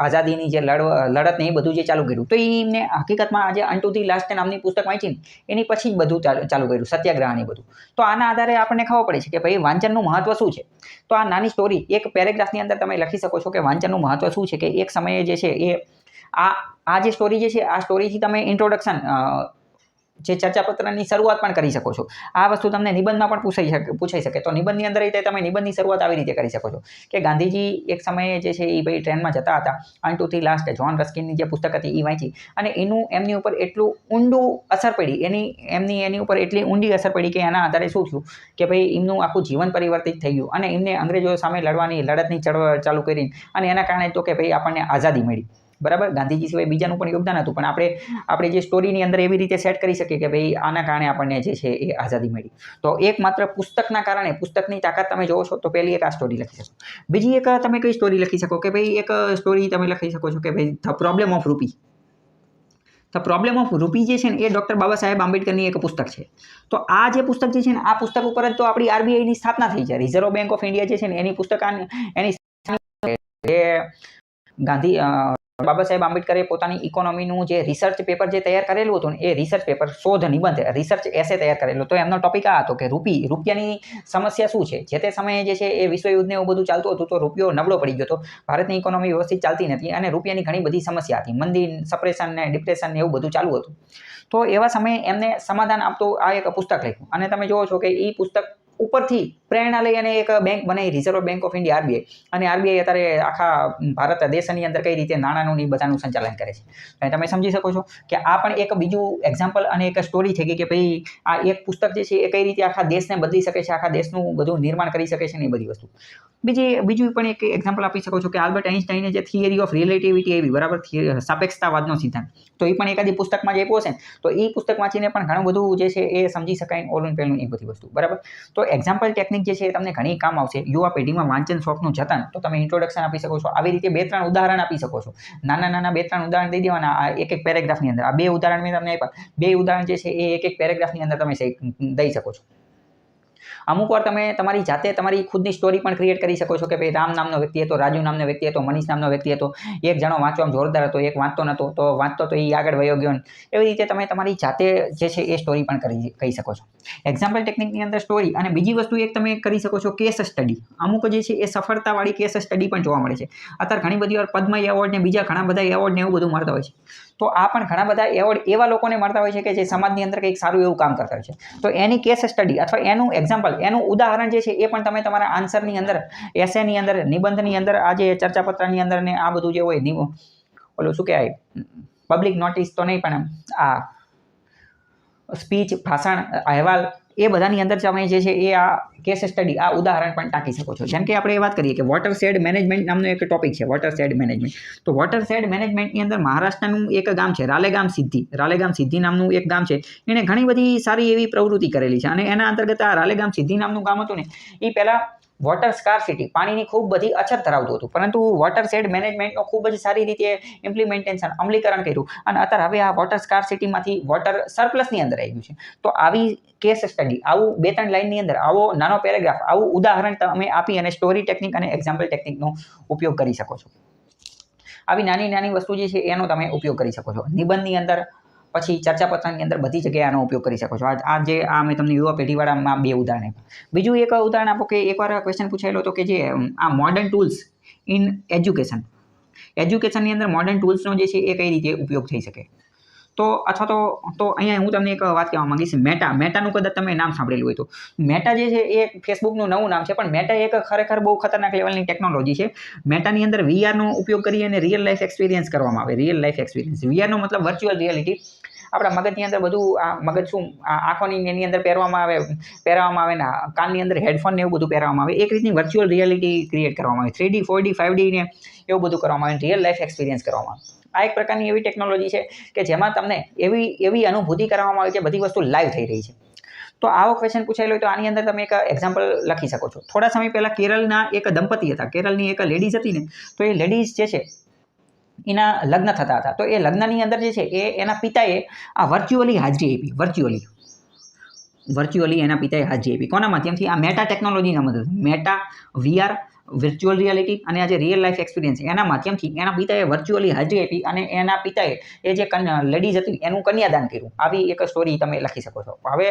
આઝાદીની જે લડત ને એ બધું જે ચાલુ કર્યું. તો એમને હકીકતમાં આજે અનટુ ધી લાસ્ટ નામની પુસ્તક વાંચીને એની પછી જ બધું ચાલુ કર્યું, સત્યાગ્રહ ને બધું. તો આના આધારે આપણને ખબર પડે છે કે ભાઈ વાંચનનું મહત્વ શું છે. તો આ નાની સ્ટોરી એક પેરેગ્રાફની અંદર તમે લખી શકો છો કે વાંચનનું મહત્વ શું છે. કે એક સમયે જે છે એ આ જે સ્ટોરી જે છે, આ સ્ટોરીથી તમે ઇન્ટ્રોડક્શન, જે ચર્ચાપત્રની શરૂઆત પણ કરી શકો છો. આ વસ્તુ તમને નિબંધમાં પણ પૂછાઈ શકે. તો નિબંધની અંદર તમે નિબંધની શરૂઆત આવી રીતે કરી શકો છો કે ગાંધીજી એક સમયે જે છે એ ભાઈ ટ્રેનમાં જતા હતા, અનટુ ધી લાસ્ટ જ્હોન રસ્કિનની જે પુસ્તક હતી એ વાંચી અને એમની ઉપર એટલું ઊંડું અસર પડી, એની ઉપર એટલી ઊંડી અસર પડી કે એના આધારે શું થયું કે ભાઈ એમનું આખું જીવન પરિવર્તિત થઈ ગયું અને એમને અંગ્રેજો સામે લડતની ચળવળ ચાલુ કરી અને એના કારણે તો કે ભાઈ આપણને આઝાદી મળી. બરાબર? ગાંધીજી સિવાય બીજાનું પણ યોગદાન હતું, પણ આપણે જે સ્ટોરીની અંદર એવી રીતે સેટ કરી શકીએ કે ભાઈ આના કારણે આપણને જે છે એ આઝાદી મળી. તો એક માત્ર પુસ્તકના કારણે, પુસ્તકની તાકાત તમે જોવો છો તો પહેલી એક આ સ્ટોરી લખી શકો. બીજી એક તમે કઈ સ્ટોરી લખી શકો કે ભાઈ એક સ્ટોરી તમે લખી શકો છો કે ભાઈ ધ પ્રોબ્લેમ ઓફ રૂપી. ધ પ્રોબ્લેમ ઓફ રૂપી જે છે ને એ ડૉક્ટર બાબા સાહેબ આંબેડકરની એક પુસ્તક છે. તો આ જે પુસ્તક જે છે ને, આ પુસ્તક ઉપર જ તો આપણી આરબીઆઈની સ્થાપના થઈ છે. રિઝર્વ બેંક ઓફ ઇન્ડિયા જે છે ને એની પુસ્તક એની બાબા સાહેબ આંબેડકરે પોતાની ઇકોનોમીનું જે રિસર્ચ પેપર જે તૈયાર કરેલું હતું ને, એ રિસર્ચ પેપર, શોધ નિબંધ, રિસર્ચ એસે તૈયાર કરેલો. તો એમનો ટોપિક આ હતો કે રૂપિયાની સમસ્યા શું છે. જે તે સમયે જે છે એ વિશ્વયુદ્ધને એવું બધું ચાલતું હતું, તો રૂપિયો નબળો પડી ગયો હતો, ભારતની ઇકોનોમી વ્યવસ્થિત ચાલતી નથી અને રૂપિયાની ઘણી બધી સમસ્યા હતી, મંદી, સપ્રેશન ને ડિપ્રેશન ને એવું બધું ચાલુ હતું. તો એવા સમયે એમને સમાધાન આપતું આ એક પુસ્તક લખ્યું અને તમે જોવો છો કે એ પુસ્તક ઉપરથી પ્રેરણા લઈ અને એક બેંક બનાવી, reserve bank of India, RBI. અને આરબીઆઈ અત્યારે આખા ભારત દેશની અંદર કઈ રીતે નાણાંનું ને બધાનું સંચાલન કરે છે. તમે સમજી શકો છો કે આ પણ એક બીજું એક્ઝામ્પલ અને એક સ્ટોરી થઈ ગઈ કે ભાઈ આ એક પુસ્તક જે છે એ કઈ રીતે આખા દેશને બદલી શકે છે, આખા દેશનું બધું નિર્માણ કરી શકે છે ને એ બધી વસ્તુ. બીજું પણ એક એક્ઝામ્પલ આપી શકો છો કે આલ્બર્ટ આઇન્સ્ટાઈને જે થિયરી ઓફ રિલેટિવિટી આવી, બરાબર, સાપેક્ષતાવાદનો સિદ્ધાંત, તો એ પણ એકાદી પુસ્તકમાં જે આપ્યો છે તો એ પુસ્તક વાંચીને પણ ઘણું બધું જે છે એ સમજી શકાય, ઓલું પેલું એ બધી વસ્તુ. બરાબર? તો એક્ઝામ્પલ ટેકનિક જે છે એ તમને ઘણી કામ આવશે. યુવા પેઢીમાં વાંચન શોખનું જતન, તો તમે ઇન્ટ્રોડક્શન આપી શકો છો. આવી રીતે 2-3 ઉદાહરણ આપી શકો છો. નાના 2-3 ઉદાહરણ દઈ દેવાના એક પેરેગ્રાફની અંદર. આ 2 ઉદાહરણ મેં તમને આપ્યા. 2 ઉદાહરણ જે છે એ એક પેરેગ્રાફની અંદર તમે દઈ શકો છો. અમુક વાર તમે તમારી જાતે તમારી ખુદની સ્ટોરી પણ ક્રિએટ કરી શકો છો કે ભાઈ રામ નામનો વ્યક્તિ હતો, રાજુ નામનો વ્યક્તિ હતો, મનીષ નામનો વ્યક્તિ હતો. એક જણો વાંચવામાં જોરદાર હતો, એક વાંચતો નહોતો, તો વાંચતો તો એ આગળ વયો ગયો. એવી રીતે તમે તમારી જાતે જે છે એ સ્ટોરી પણ કહી શકો છો. એક્ઝામ્પલ ટેકનિકની અંદર સ્ટોરી. અને બીજી વસ્તુ એક તમે કરી શકો છો કેસ સ્ટડી. અમુક જે છે એ સફળતાવાળી કેસ સ્ટડી પણ જોવા મળે છે. અત્યારે ઘણી બધી વાર પદ્મ એવોર્ડ ને બીજા ઘણા બધા એવોર્ડ ને એવું બધું મળતા હોય છે. તો આ પણ ઘણા બધા એવોર્ડ એવા લોકોને મળતા હોય છે કે જે સમાજની અંદર કંઈક સારું એવું કામ કરતા હોય છે. તો એની કેસ સ્ટડી અથવા એનું એક્ઝામ્પલ, એનું ઉદાહરણ જે છે એ પણ તમે તમારા આન્સરની અંદર, એસેની અંદર, નિબંધની અંદર, આ જે ચર્ચાપત્રની અંદર ને આ બધું જે હોય, ઓલું શું કહેવાય, પબ્લિક નોટિસ તો નહીં પણ આ સ્પીચ, ભાષણ, અહેવાલ, એ બધાની અંદર તમે જે છે એ આ કેસ સ્ટડી આ ઉદાહરણ પણ ટાંકી શકો છો. જેમ કે આપણે વાત કરીએ કે વોટર શેડ મેનેજમેન્ટ નામનો એક ટોપિક છે, વોટર શેડ મેનેજમેન્ટ. તો વોટર શેડ મેનેજમેન્ટની અંદર મહારાષ્ટ્રનું એક ગામ છે રાલેગામ સિદ્ધિ નામનું એક ગામ છે. એણે ઘણી બધી સારી એવી પ્રવૃત્તિ કરેલી છે અને એના અંતર્ગત આ રાલેગામ સિદ્ધિ નામનું ગામ હતું ને એ પહેલાં વોટર સ્કાર્સિટી પાણીની ખૂબ બધી અછત ધરાવતું હતું, પરંતુ વોટર શેડ મેનેજમેન્ટનો ખૂબ જ સારી રીતે ઇમ્પ્લિમેન્ટેશન અમલીકરણ કર્યું અને અત્યારે હવે આ વોટર સ્કાર્સિટીમાંથી વોટર સરપ્લસની અંદર આવી ગયું છે. તો આવી કેસ સ્ટડી, આવું 2-3 લાઇનની અંદર આવો નાનો પેરેગ્રાફ, આવું ઉદાહરણ તમે આપી અને સ્ટોરી ટેકનિક અને એક્ઝામ્પલ ટેકનિકનો ઉપયોગ કરી શકો છો. આવી નાની નાની વસ્તુ જે છે એનો તમે ઉપયોગ કરી શકો છો. નિબંધની અંદર, પછી ચર્ચાપત્રની અંદર બધી જગ્યાએ આનો ઉપયોગ કરી શકો છો. આ મેં તમને યુવા પેઢીવાળામાં 2 ઉદાહરણ આપ્યા. બીજું એક ઉદાહરણ આપો કે એકવાર ક્વેશ્ચન પૂછાયેલો હતો કે જે આ મોડર્ન ટૂલ્સ ઇન એજ્યુકેશનની અંદર મોડર્ન ટૂલ્સનો જે છે એ કઈ રીતે ઉપયોગ થઈ શકે. તો અથવા તો અહીંયા હું તમને એક વાત કહેવા માંગીશ. મેટાનું કદાચ તમે નામ સાંભળેલું હોય તો મેટા જે છે એ ફેસબુકનું નવું નામ છે, પણ મેટા એક ખરેખર બહુ ખતરનાક લેવલની ટેકનોલોજી છે. મેટાની અંદર વીઆરનો ઉપયોગ કરી અને રિયલ લાઈફ એક્સપિરિયન્સ કરવામાં આવે. વીઆરનો મતલબ વર્ચ્યુઅલ રિયાલિટી. આપણા મગજની અંદર બધું આ મગજ શું આંખોની એની અંદર પહેરવામાં આવે ને કાનની અંદર હેડફોન ને એવું બધું પહેરવામાં આવે. એક રીતની વર્ચ્યુઅલ રિયાલિટી ક્રિએટ કરવામાં આવે. 3D 4D 5D ને એવું બધું કરવામાં આવે, રિયલ લાઈફ એક્સપિરિયન્સ કરવામાં આવે. આ એક પ્રકારની એવી ટેકનોલોજી છે કે જેમાં તમને એવી અનુભૂતિ કરવામાં આવે કે બધી વસ્તુ લાઈવ થઈ રહી છે. તો આવો ક્વેશ્ચન પૂછાયેલો હોય તો આની અંદર તમે એક એક્ઝામ્પલ લખી શકો છો. થોડા સમય પહેલાં કેરળના એક દંપતી હતા. કેરળની એક લેડીઝ હતી ને, તો એ લેડીઝ જે છે એના લગ્ન થતા હતા. તો એ લગ્નની અંદર જે છે એ એના પિતાએ આ વર્ચ્યુઅલી હાજરી આપી. વર્ચ્યુઅલી એના પિતાએ હાજરી આપી. કોના માધ્યમથી? આ મેટા ટેકનોલોજીના મદદ. મેટા, VR, વર્ચ્યુઅલ રિયાલિટી અને આ જે રિયલ લાઈફ એક્સપિરિયન્સ એના માધ્યમથી એના પિતાએ વર્ચ્યુઅલી હાજરી આપી અને એના પિતાએ એ જે લેડીઝ હતી એનું કન્યાદાન કર્યું. આવી એક સ્ટોરી તમે લખી શકો છો. હવે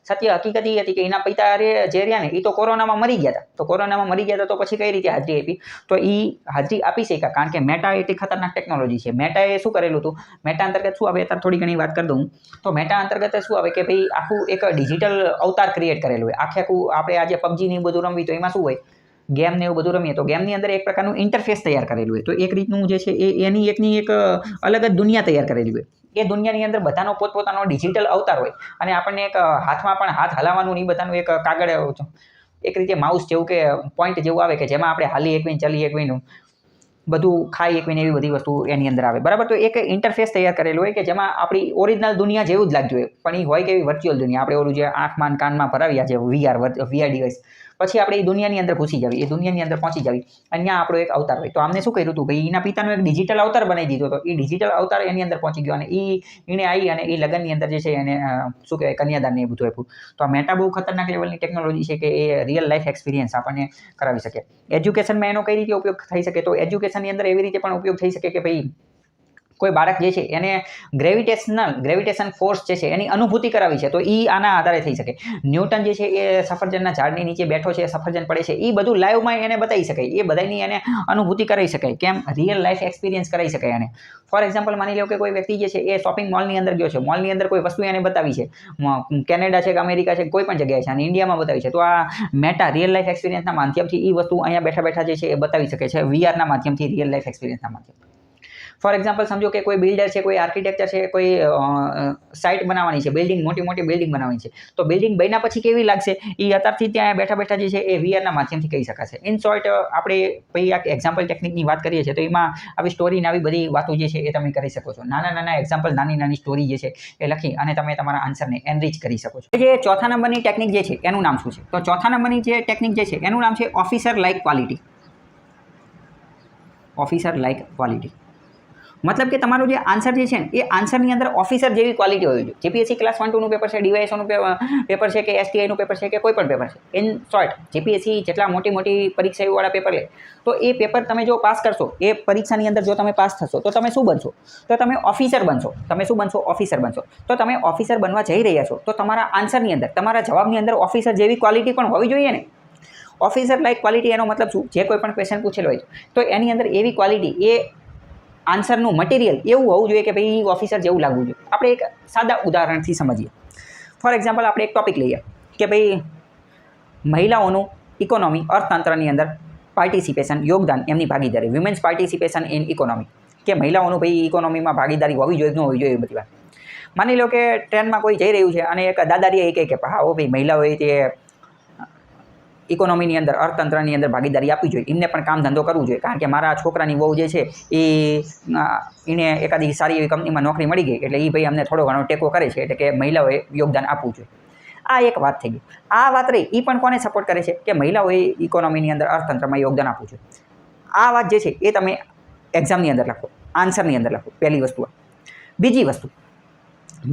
સત્ય હકીકત એ હતી કે એના પિતા જે રહ્યા ને એ તો કોરોનામાં મરી ગયા હતા. તો પછી કઈ રીતે હાજરી આપી? તો એ હાજરી આપી શક્યા કારણ કે મેટા એટલી ખતરનાક ટેકનોલોજી છે. મેટાએ શું કરેલું હતું? મેટા અંતર્ગત શું આવે, અત્યારે થોડી ઘણી વાત કરી દઉં. તો મેટા અંતર્ગત શું આવે કે ભાઈ આખું એક ડિજિટલ અવતાર ક્રિએટ કરેલું હોય. આખું આપણે આજે PUBG ને બધું રમવી તો એમાં શું હોય, ગેમ ને એવું બધું રમીએ તો ગેમની અંદર એક પ્રકારનું ઇન્ટરફેસ તૈયાર કરેલું હોય. તો એક રીતનું જે છે એની એક અલગ જ દુનિયા તૈયાર કરેલી હોય. એ દુનિયાની અંદર બધાનો પોતપોતાનો ડિજિટલ અવતાર હોય અને આપણને એક હાથમાં પણ હાથ હલાવવાનું નહીં, બધાનું એક કાગળ એક રીતે માઉસ જેવું કે પોઈન્ટ જેવું આવે કે જેમાં આપણે હાલી એકવીને ચલી એકવીનું બધું ખાઈ એકવીને એવી બધી વસ્તુ એની અંદર આવે. બરાબર. તો એક ઇન્ટરફેસ તૈયાર કરેલું હોય કે જેમાં આપણી ઓરિજિનલ દુનિયા જેવું જ લાગતું હોય, પણ એ હોય કે એવી વર્ચ્યુઅલ દુનિયા. આપણે ઓલું જે આંખમાં કાનમાં ભરાવ્યા છે VR ડિવાઇસ, પછી આપણે એ દુનિયાની અંદર ઘૂસી જાવી, એ દુનિયાની અંદર પહોંચી જાવી અને ત્યાં આપણો એક અવતાર હોય. તો આમને શું કર્યું હતું ભાઈ, એના પિતાનો એક ડિજિટલ અવતાર બનાવી દીધો હતો. એ ડિજિટલ અવતાર એની અંદર પહોંચી ગયો અને એને આવી અને એ લગ્નની અંદર જે છે એને શું કહેવાય કન્યાદાન ને એ બધું આપ્યું. તો આ મેટા બહુ ખતરનાક લેવલની ટેકનોલોજી છે કે એ રિયલ લાઈફ એક્સપિરિયન્સ આપણને કરાવી શકે. એજ્યુકેશનમાં એનો કઈ રીતે ઉપયોગ થઈ શકે? તો એજ્યુકેશનની અંદર એવી રીતે પણ ઉપયોગ થઈ શકે કે ભાઈ કોઈ બાળક જે છે એને ગ્રેવિટેશન ફોર્સ જે છે એની અનુભૂતિ કરાવી છે તો એ આના આધારે થઈ શકે. ન્યૂટન જે છે એ સફરજનના ઝાડની નીચે બેઠો છે, સફરજન પડે છે, એ બધું લાઈવમાં એને બતાવી શકાય. એ બધાની એને અનુભૂતિ કરાવી શકાય. કેમ? રિયલ લાઈફ એક્સપિરિયન્સ કરાવી શકાય એને. ફોર એક્ઝામ્પલ માની લો કે કોઈ વ્યક્તિ જે છે એ શોપિંગ મોલની અંદર ગયો છે, મોલની અંદર કોઈ વસ્તુ એને બતાવી છે, કેનેડા છે કે અમેરિકા છે કોઈ પણ જગ્યાએ છે અને ઇન્ડિયામાં બતાવી છે, તો આ મેટા રિયલ લાઈફ એક્સપિરિયન્સના માધ્યમથી એ વસ્તુ અહીંયા બેઠા બેઠા જે છે એ બતાવી શકે છે. VRના માધ્યમથી, રિયલ લાઈફ એક્સપિરિયન્સના માધ્યમથી. ફોર એક્ઝામ્પલ સમજો કે કોઈ બિલ્ડર છે, કોઈ આર્કિટેક્ચર છે, કોઈ સાઇટ બનાવવાની છે, મોટી બિલ્ડિંગ બનાવવાની છે, તો બિલ્ડિંગ બન્યા પછી કેવી લાગશે એ અત્યારથી ત્યાં બેઠા બેઠા જે છે એ VRના માધ્યમથી કહી શકાશે. ઇન શોર્ટ આપણે ભાઈ આ એક્ઝામ્પલ ટેકનિકની વાત કરીએ છીએ તો એમાં આવી સ્ટોરીને આવી બધી વાતો જે છે એ તમે કરી શકો છો. નાના એક્ઝામ્પલ, નાની સ્ટોરી જે છે એ લખી અને તમે તમારા આન્સરને એનરીચ કરી શકો છો. જે ચોથા નંબરની ટેકનિક જે છે એનું નામ શું છે? તો ચોથા નંબરની જે ટેકનિક જે છે એનું નામ છે ઓફિસર લાઇક ક્વોલિટી. મતલબ કે તમારો જે આન્સર જે છે ને એ આન્સરની અંદર ઓફિસર જેવી ક્વોલિટી હોવી જોઈએ. GPSC ક્લાસ 1-2નું પેપર છે, DYSOનું પેપર છે કે STIનું પેપર છે કે કોઈ પણ પેપર છે. ઇન શોર્ટ GPSC જેટલા મોટી પરીક્ષાવાળા પેપર લે તો એ પેપર તમે જો પાસ કરશો, એ પરીક્ષાની અંદર જો તમે પાસ થશો તો તમે શું બનશો? તો તમે ઓફિસર બનશો. તમે શું બનશો? ઓફિસર બનશો. તો તમે ઓફિસર બનવા જઈ રહ્યા છો તો તમારા આન્સરની અંદર, તમારા જવાબની અંદર ઓફિસર જેવી ક્વોલિટી પણ હોવી જોઈએ ને. ઓફિસર લાઇક ક્વોલિટી એનો મતલબ શું? જે કોઈ પણ ક્વેશ્ચન પૂછેલો હોય તો એની અંદર એવી ક્વોલિટી, એ આન્સરનું મટીરિયલ એવું હોવું જોઈએ કે ભાઈ ઓફિસર જેવું લાગવું જોઈએ. આપણે એક સાદા ઉદાહરણથી સમજીએ. ફોર એક્ઝામ્પલ આપણે એક ટોપિક લઈએ કે ભાઈ મહિલાઓનું ઇકોનોમી, અર્થતંત્રની અંદર પાર્ટિસિપેશન, યોગદાન, એમની ભાગીદારી, વિમેન્સ પાર્ટિસિપેશન ઇન ઇકોનોમી, કે મહિલાઓનું ભાઈ ઇકોનોમીમાં ભાગીદારી હોવી જોઈએ કે ન હોવી જોઈએ એ બધી વાત. માની લો કે ટ્રેનમાં કોઈ જઈ રહ્યું છે અને એક દાદાજી એ કહે કે હા ભાઈ મહિલાઓએ તે ઇકોનોમીની અંદર અર્થતંત્રની અંદર ભાગીદારી આપવી જોઈએ, એમને પણ કામ ધંધો કરવું જોઈએ, કારણ કે મારા છોકરાની વહુ જે છે એને એકાદી સારી એવી કંપનીમાં નોકરી મળી ગઈ એટલે એ ભાઈ અમને થોડો ઘણો ટેકો કરે છે, એટલે કે મહિલાઓએ યોગદાન આપવું જોઈએ. આ એક વાત થઈ ગઈ. આ વાત રહી એ પણ કોને સપોર્ટ કરે છે કે મહિલાઓએ ઇકોનોમીની અંદર અર્થતંત્રમાં યોગદાન આપવું જોઈએ. આ વાત જે છે એ તમે એક્ઝામની અંદર લખો, આન્સરની અંદર લખો. પહેલી વસ્તુ. બીજી વસ્તુ,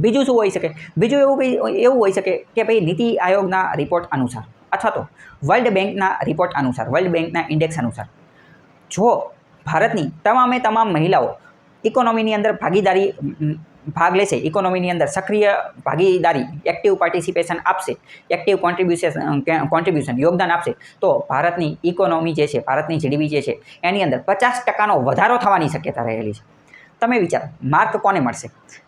બીજું શું હોઈ શકે? બીજું એવું હોઈ શકે કે ભાઈ નીતિ આયોગના રિપોર્ટ અનુસાર અથવા તો વર્લ્ડ બેંકના રિપોર્ટ અનુસાર, વર્લ્ડ બેંકના ઇન્ડેક્સ અનુસાર જો ભારતની તમામ મહિલાઓ ઇકોનોમીની અંદર ભાગ લેશે, ઇકોનોમીની અંદર સક્રિય ભાગીદારી, એક્ટિવ પાર્ટિસિપેશન આપશે, એક્ટિવ કોન્ટ્રીબ્યુશન યોગદાન આપશે, તો ભારતની ઇકોનોમી જે છે, ભારતની જીડીપી જે છે એની અંદર 50% વધારો થવાની શક્યતા રહેલી છે. તમે વિચારો, માર્ક કોને મળશે?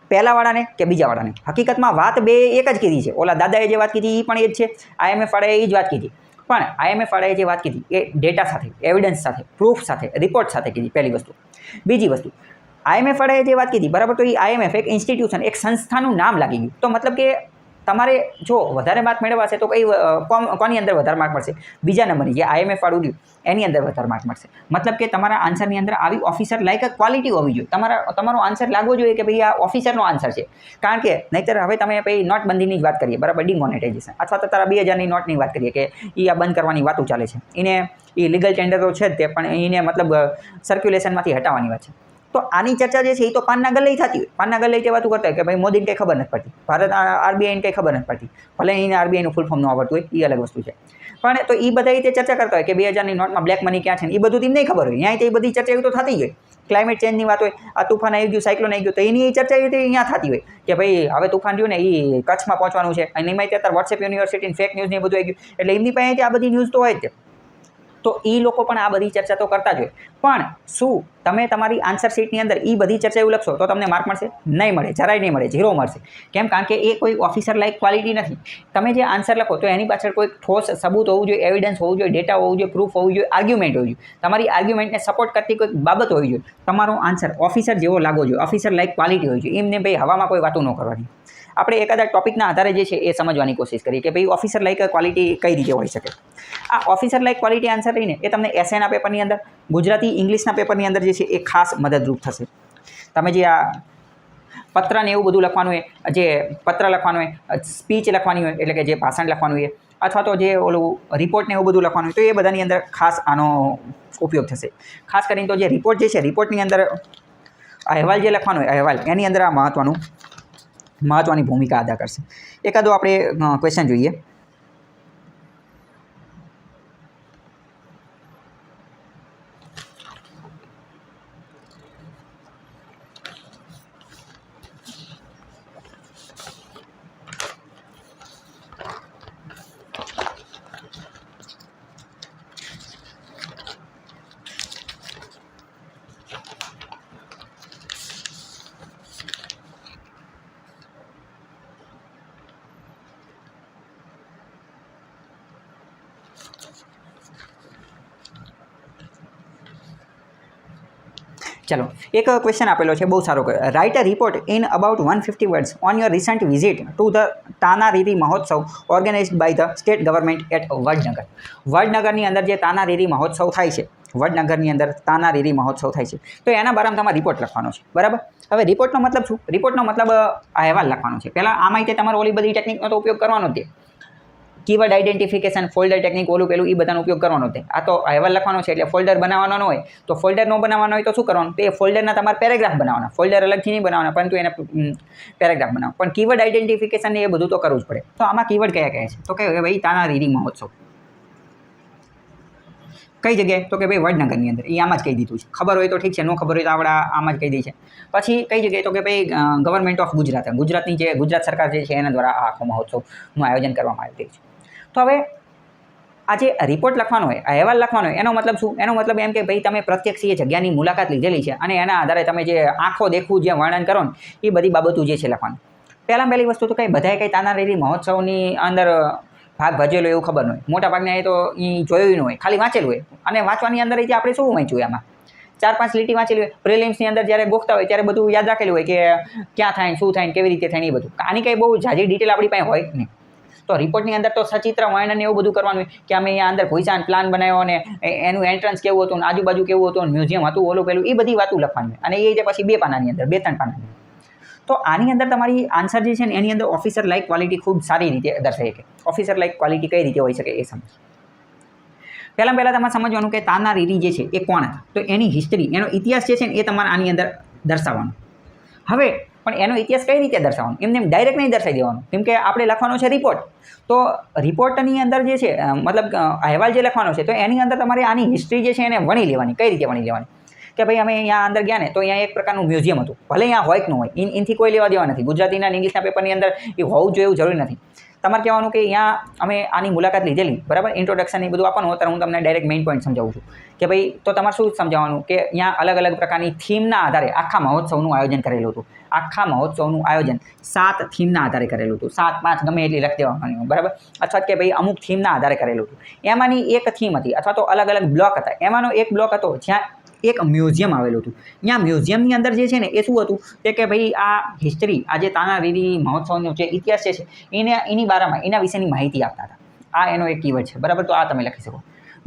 પહેલાવાળાને કે બીજાવાળાને? હકીકતમાં વાત બે એક જ કીધી છે. ઓલા દાદાએ જે વાત કીધી એ પણ એ જ છે, IMF વાળાએ એ જ વાત કીધી. પણ IMF વાળાએ જે વાત કીધી એ ડેટા સાથે, એવિડન્સ સાથે, પ્રૂફ સાથે, રિપોર્ટ સાથે કીધી. પહેલી વસ્તુ. બીજી વસ્તુ, IMF વાળાએ જે વાત કીધી બરાબર, તો એ IMF એક ઇન્સ્ટિટ્યુશન, એક સંસ્થાનું નામ લાગી ગયું. તો મતલબ કે તમારે જો વધારે માર્ક મેળવવાશે તો કોની અંદર વધારે માર્ક મળશે? બીજા નંબરની જે IMF વાળું રહ્યું એની અંદર વધારે માર્ક મળશે. મતલબ કે તમારા આન્સરની અંદર આવી ઓફિસર લાયક ક્વોલિટી હોવી જોઈએ. તમારો આન્સર લાગવો જોઈએ કે ભાઈ આ ઓફિસરનો આન્સર છે. કારણ કે નહીંતર હવે તમે ભાઈ નોટબંધીની જ વાત કરીએ બરાબર, ડિમોનેટાઇઝેશન, અથવા તો તારા 2000ની નોટની વાત કરીએ કે એ આ બંધ કરવાની વાતો ચાલે છે, એ લીગલ ટેન્ડરો છે જ તે, પણ એને મતલબ સર્ક્યુલેશનમાંથી હટાવવાની વાત છે. તો આની ચર્ચા જે છે એ તો પાનના ગલ્લે થતી હોય. પાનના ગલ્લે તે વાતું કરતા હોય કે ભાઈ મોદીને કંઈ ખબર નથી પડતી, ભારત RBIને કંઈ ખબર નથી પડતી, ભલે એને RBIનું ફૂલ ફોર્મ ન આવડતું હોય, એ અલગ વસ્તુ છે. પણ તો એ બધા રીતે ચર્ચા કરતા હોય કે 2000ની નોટમાં બ્લેક મની ક્યાં છે ને એ બધું તેમ નહીં ખબર હોય. ત્યાં એ બધી ચર્ચા એવી તો થતી હોય. ક્લાઇમેટ ચેન્જની વાત હોય, આ તુફાન આવી ગયું, સાયક્લોન આવી ગયું, તો એની ચર્ચા એવી અહીંયા થતી હોય કે ભાઈ હવે તુફાન રહ્યું ને એ કચ્છમાં પહોંચવાનું છે, અને એમાં અત્યારે વોટ્સએપ યુનિવર્સિટી ફેક ન્યૂઝ ને બધું આવી ગયું, એટલે એમની પાસે આ બધી ન્યૂઝ તો હોય જ. તો એ લોકો પણ આ બધી ચર્ચા તો કરતા જ હોય. પણ શું તમે તમારી આન્સર શીટની અંદર એ બધી ચર્ચા એવું લખશો તો તમને માર્ક મળશે? નહીં મળે, જરાય નહીં મળે, 0 મળશે. કેમ? કારણ કે એ કોઈ ઓફિસર લાયક ક્વોલિટી નથી. તમે જે આન્સર લખો તો એની પાછળ કોઈ ઠોસ સબૂત હોવું જોઈએ, એવિડન્સ હોવું જોઈએ, ડેટા હોવું જોઈએ, પ્રૂફ હોવું જોઈએ, આર્ગ્યુમેન્ટ હોવું જોઈએ. તમારી આર્ગ્યુમેન્ટને સપોર્ટ કરતી કોઈ બાબત હોવી જોઈએ. તમારો આન્સર ઓફિસર જેવો લાગવો જોઈએ, ઓફિસર લાયક ક્વોલિટી હોવી જોઈએ. એમને ભાઈ હવામાં કોઈ વાતું ન કરવાની. આપણે એકાદા ટોપિકના આધારે જે છે એ સમજવાની કોશિશ કરીએ કે ભાઈ ઓફિસર લાયક ક્વોલિટી કઈ રીતે હોઈ શકે. આ ઓફિસર લાયક ક્વોલિટી આન્સર રહીને એ તમને એસએના પેપરની અંદર, ગુજરાતી ઇંગ્લિશના પેપરની અંદર જે છે એ ખાસ મદદરૂપ થશે. તમે જે આ પત્ર ને એવું બધું લખવાનું હોય, જે પત્ર લખવાનું હોય, સ્પીચ લખવાની હોય, એટલે કે જે ભાષણ લખવાનું હોય, અથવા તો જે ઓલું રિપોર્ટ ને એવું બધું લખવાનું હોય, તો એ બધાની અંદર ખાસ આનો ઉપયોગ થશે. ખાસ કરીને તો જે રિપોર્ટ જે છે, રિપોર્ટની અંદર અહેવાલ જે લખવાનો હોય, અહેવાલ એની અંદર આ મહત્ત્વની ભૂમિકા અદા કરશે. એકાદો આપણે ક્વેશ્ચન જોઈએ. ચલો, એક ક્વેશ્ચન આપેલો છે, બહુ સારો. Write a report in about 150 words on your recent visit to the Tanariri Mahotsav organised by the state government at Vadnagar. વડનગરની અંદર જે તાનારીરી મહોત્સવ થાય છે, વડનગરની અંદર તાનારીરી મહોત્સવ થાય છે, તો એના બારામાં તમારે રિપોર્ટ લખવાનો છે, બરાબર. હવે રિપોર્ટનો મતલબ શું? રિપોર્ટનો મતલબ અહેવાલ લખવાનો છે. પહેલાં આમાં તે તમારે ઓલી બધી ટેકનિકનો તો ઉપયોગ કરવાનો જ છે. કીવર્ડ આઇડેન્ટિફિકેશન, ફોલ્ડર ટેકનિક, ઓલું પેલું એ બધાનો ઉપયોગ કરવાનો છે. આ તો અહેવાલ લખવાનો છે એટલે ફોલ્ડર બનાવવાનો ન હોય, તો ફોલ્ડર ન બનાવવાનો હોય તો શું કરવાનું? તો એ ફોલ્ડરના તમારે પેરેગ્રાફ બનાવવાના. ફોલ્ડર અલગથી નહીં બનાવવાના, પરંતુ એને પેરેગ્રાફ બનાવો. પણ કીવર્ડ આઇડેન્ટિફિકેશન એ બધું તો કરવું જ પડે. તો આમાં કીવર્ડ કયા કયા છે? તો કે ભાઈ તાનારીરી મહોત્સવ કઈ જગ્યાએ? તો કે ભાઈ વડનગરની અંદર. એ આમાં જ કહી દીધું છે. ખબર હોય તો ઠીક છે, ન ખબર હોય તો આપણે આમાં જ કહી દઈએ છે. પછી કઈ જગ્યાએ? તો કે ભાઈ ગવર્મેન્ટ ઓફ ગુજરાત, ગુજરાતની જે ગુજરાત સરકાર જે છે એના દ્વારા આ આખો મહોત્સવનું આયોજન કરવામાં આવ્યું છે. તો હવે આ જે રિપોર્ટ લખવાનો હોય, અહેવાલ લખવાનો હોય, એનો મતલબ શું? એનો મતલબ એમ કે ભાઈ તમે પ્રત્યક્ષ એ જગ્યાની મુલાકાત લીધેલી છે અને એના આધારે તમે જે આંખો દેખવું જે વર્ણન કરો ને એ બધી બાબતો જે છે લખવાનું. પહેલી વસ્તુ તો કંઈ બધાએ કંઈ તાનારીરી મહોત્સવની અંદર ભાગ ભજવેલો એવું ખબર ન હોય. મોટા ભાગના એ તો એ જોયું ન હોય, ખાલી વાંચેલું હોય. અને વાંચવાની અંદર આપણે શું વાંચ્યું એમાં? 4-5 લીટી વાંચેલી હોય. પ્રિલિમ્સની અંદર જ્યારે ગોખતા હોય ત્યારે બધું યાદ રાખેલું હોય કે ક્યાં થાય, શું થાય, કેવી રીતે થાય, એ બધું. આની કંઈ બહુ ઝાઝી ડિટેલ આપણી પાસે હોય નહીં. તો રિપોર્ટની અંદર તો સચિત્ર વર્ણન એવું બધું કરવાનું હોય કે અમે અહીંયા અંદર ભૂસાન પ્લાન બનાવ્યો અને એનું એન્ટ્રન્સ કેવું હતું, આજુબાજુ કેવું હતું, મ્યુઝિયમ હતું, ઓલું પેલું, એ બધી વાતો લખવાની હોય. અને એ રીતે પછી 2 પાનાની અંદર 2-3 પાનાની. તો આની અંદર તમારી આન્સર જે છે ને એની અંદર ઓફિસર લાઇક ક્વોલિટી ખૂબ સારી રીતે દર્શાવી શકે. ઓફિસર લાઇક ક્વોલિટી કઈ રીતે હોઈ શકે એ સમજ. પહેલાં તમારે સમજવાનું કે તાના રીરી જે છે એ કોણ હતા, તો એની હિસ્ટ્રી, એનો ઇતિહાસ જે છે ને એ તમારે આની અંદર દર્શાવવાનો. હવે પણ એનો ઇતિહાસ કઈ રીતે દર્શાવવાનો, એમને ડાયરેક્ટ નહીં દર્શાવી દેવાનો, કેમ કે આપણે લખવાનો છે રિપોર્ટ. તો રિપોર્ટની અંદર જે છે મતલબ અહેવાલ જે લખવાનો છે તો એની અંદર તમારે આની હિસ્ટ્રી જે છે એને વણી લેવાની. કઈ રીતે વણી લેવાની કે ભાઈ અમે અહીંયા અંદર ગયા ને તો અહીંયા એક પ્રકારનું મ્યુઝિયમ હતું, ભલે અહીંયા હોય કે ન હોય, એનાથી કોઈ લેવા દેવા નથી. ગુજરાતીના ઇંગ્લિશના પેપરની અંદર એ હોવું જોઈએ એવું જરૂરી નથી. તમારે કહેવાનું કે અહીંયા અમે આની મુલાકાત લીધેલી, બરાબર, ઇન્ટ્રોડક્શન એ બધું આપવાનું. અત્યારે હું તમને ડાયરેક્ટ મેઇન પોઈન્ટ સમજાવું છું કે ભાઈ તો તમારે શું સમજાવવાનું કે અહીંયા અલગ અલગ પ્રકારની થીમના આધારે આખા મહોત્સવનું આયોજન કરેલું હતું. આખા મહોત્સવનું આયોજન 7 થીમના આધારે કરેલું હતું. 7, 5 ગમે એટલી લખી દેવાની, બરાબર. અથવા કે ભાઈ અમુક થીમના આધારે કરેલું હતું. એમાંની એક થીમ હતી અથવા તો અલગ અલગ બ્લોક હતા. એમાંનો એક બ્લોક હતો જ્યાં એક મ્યુઝિયમ આવેલું હતું. ત્યાં મ્યુઝિયમની અંદર જે છે ને એ શું હતું કે ભાઈ આ હિસ્ટ્રી, આ જે તાનારીરી મહોત્સવનો જે ઇતિહાસ છે એની બારામાં એના વિશેની માહિતી આપતા હતા. આ એનો એક કીવર્ડ છે, બરાબર. તો આ તમે લખી શકો.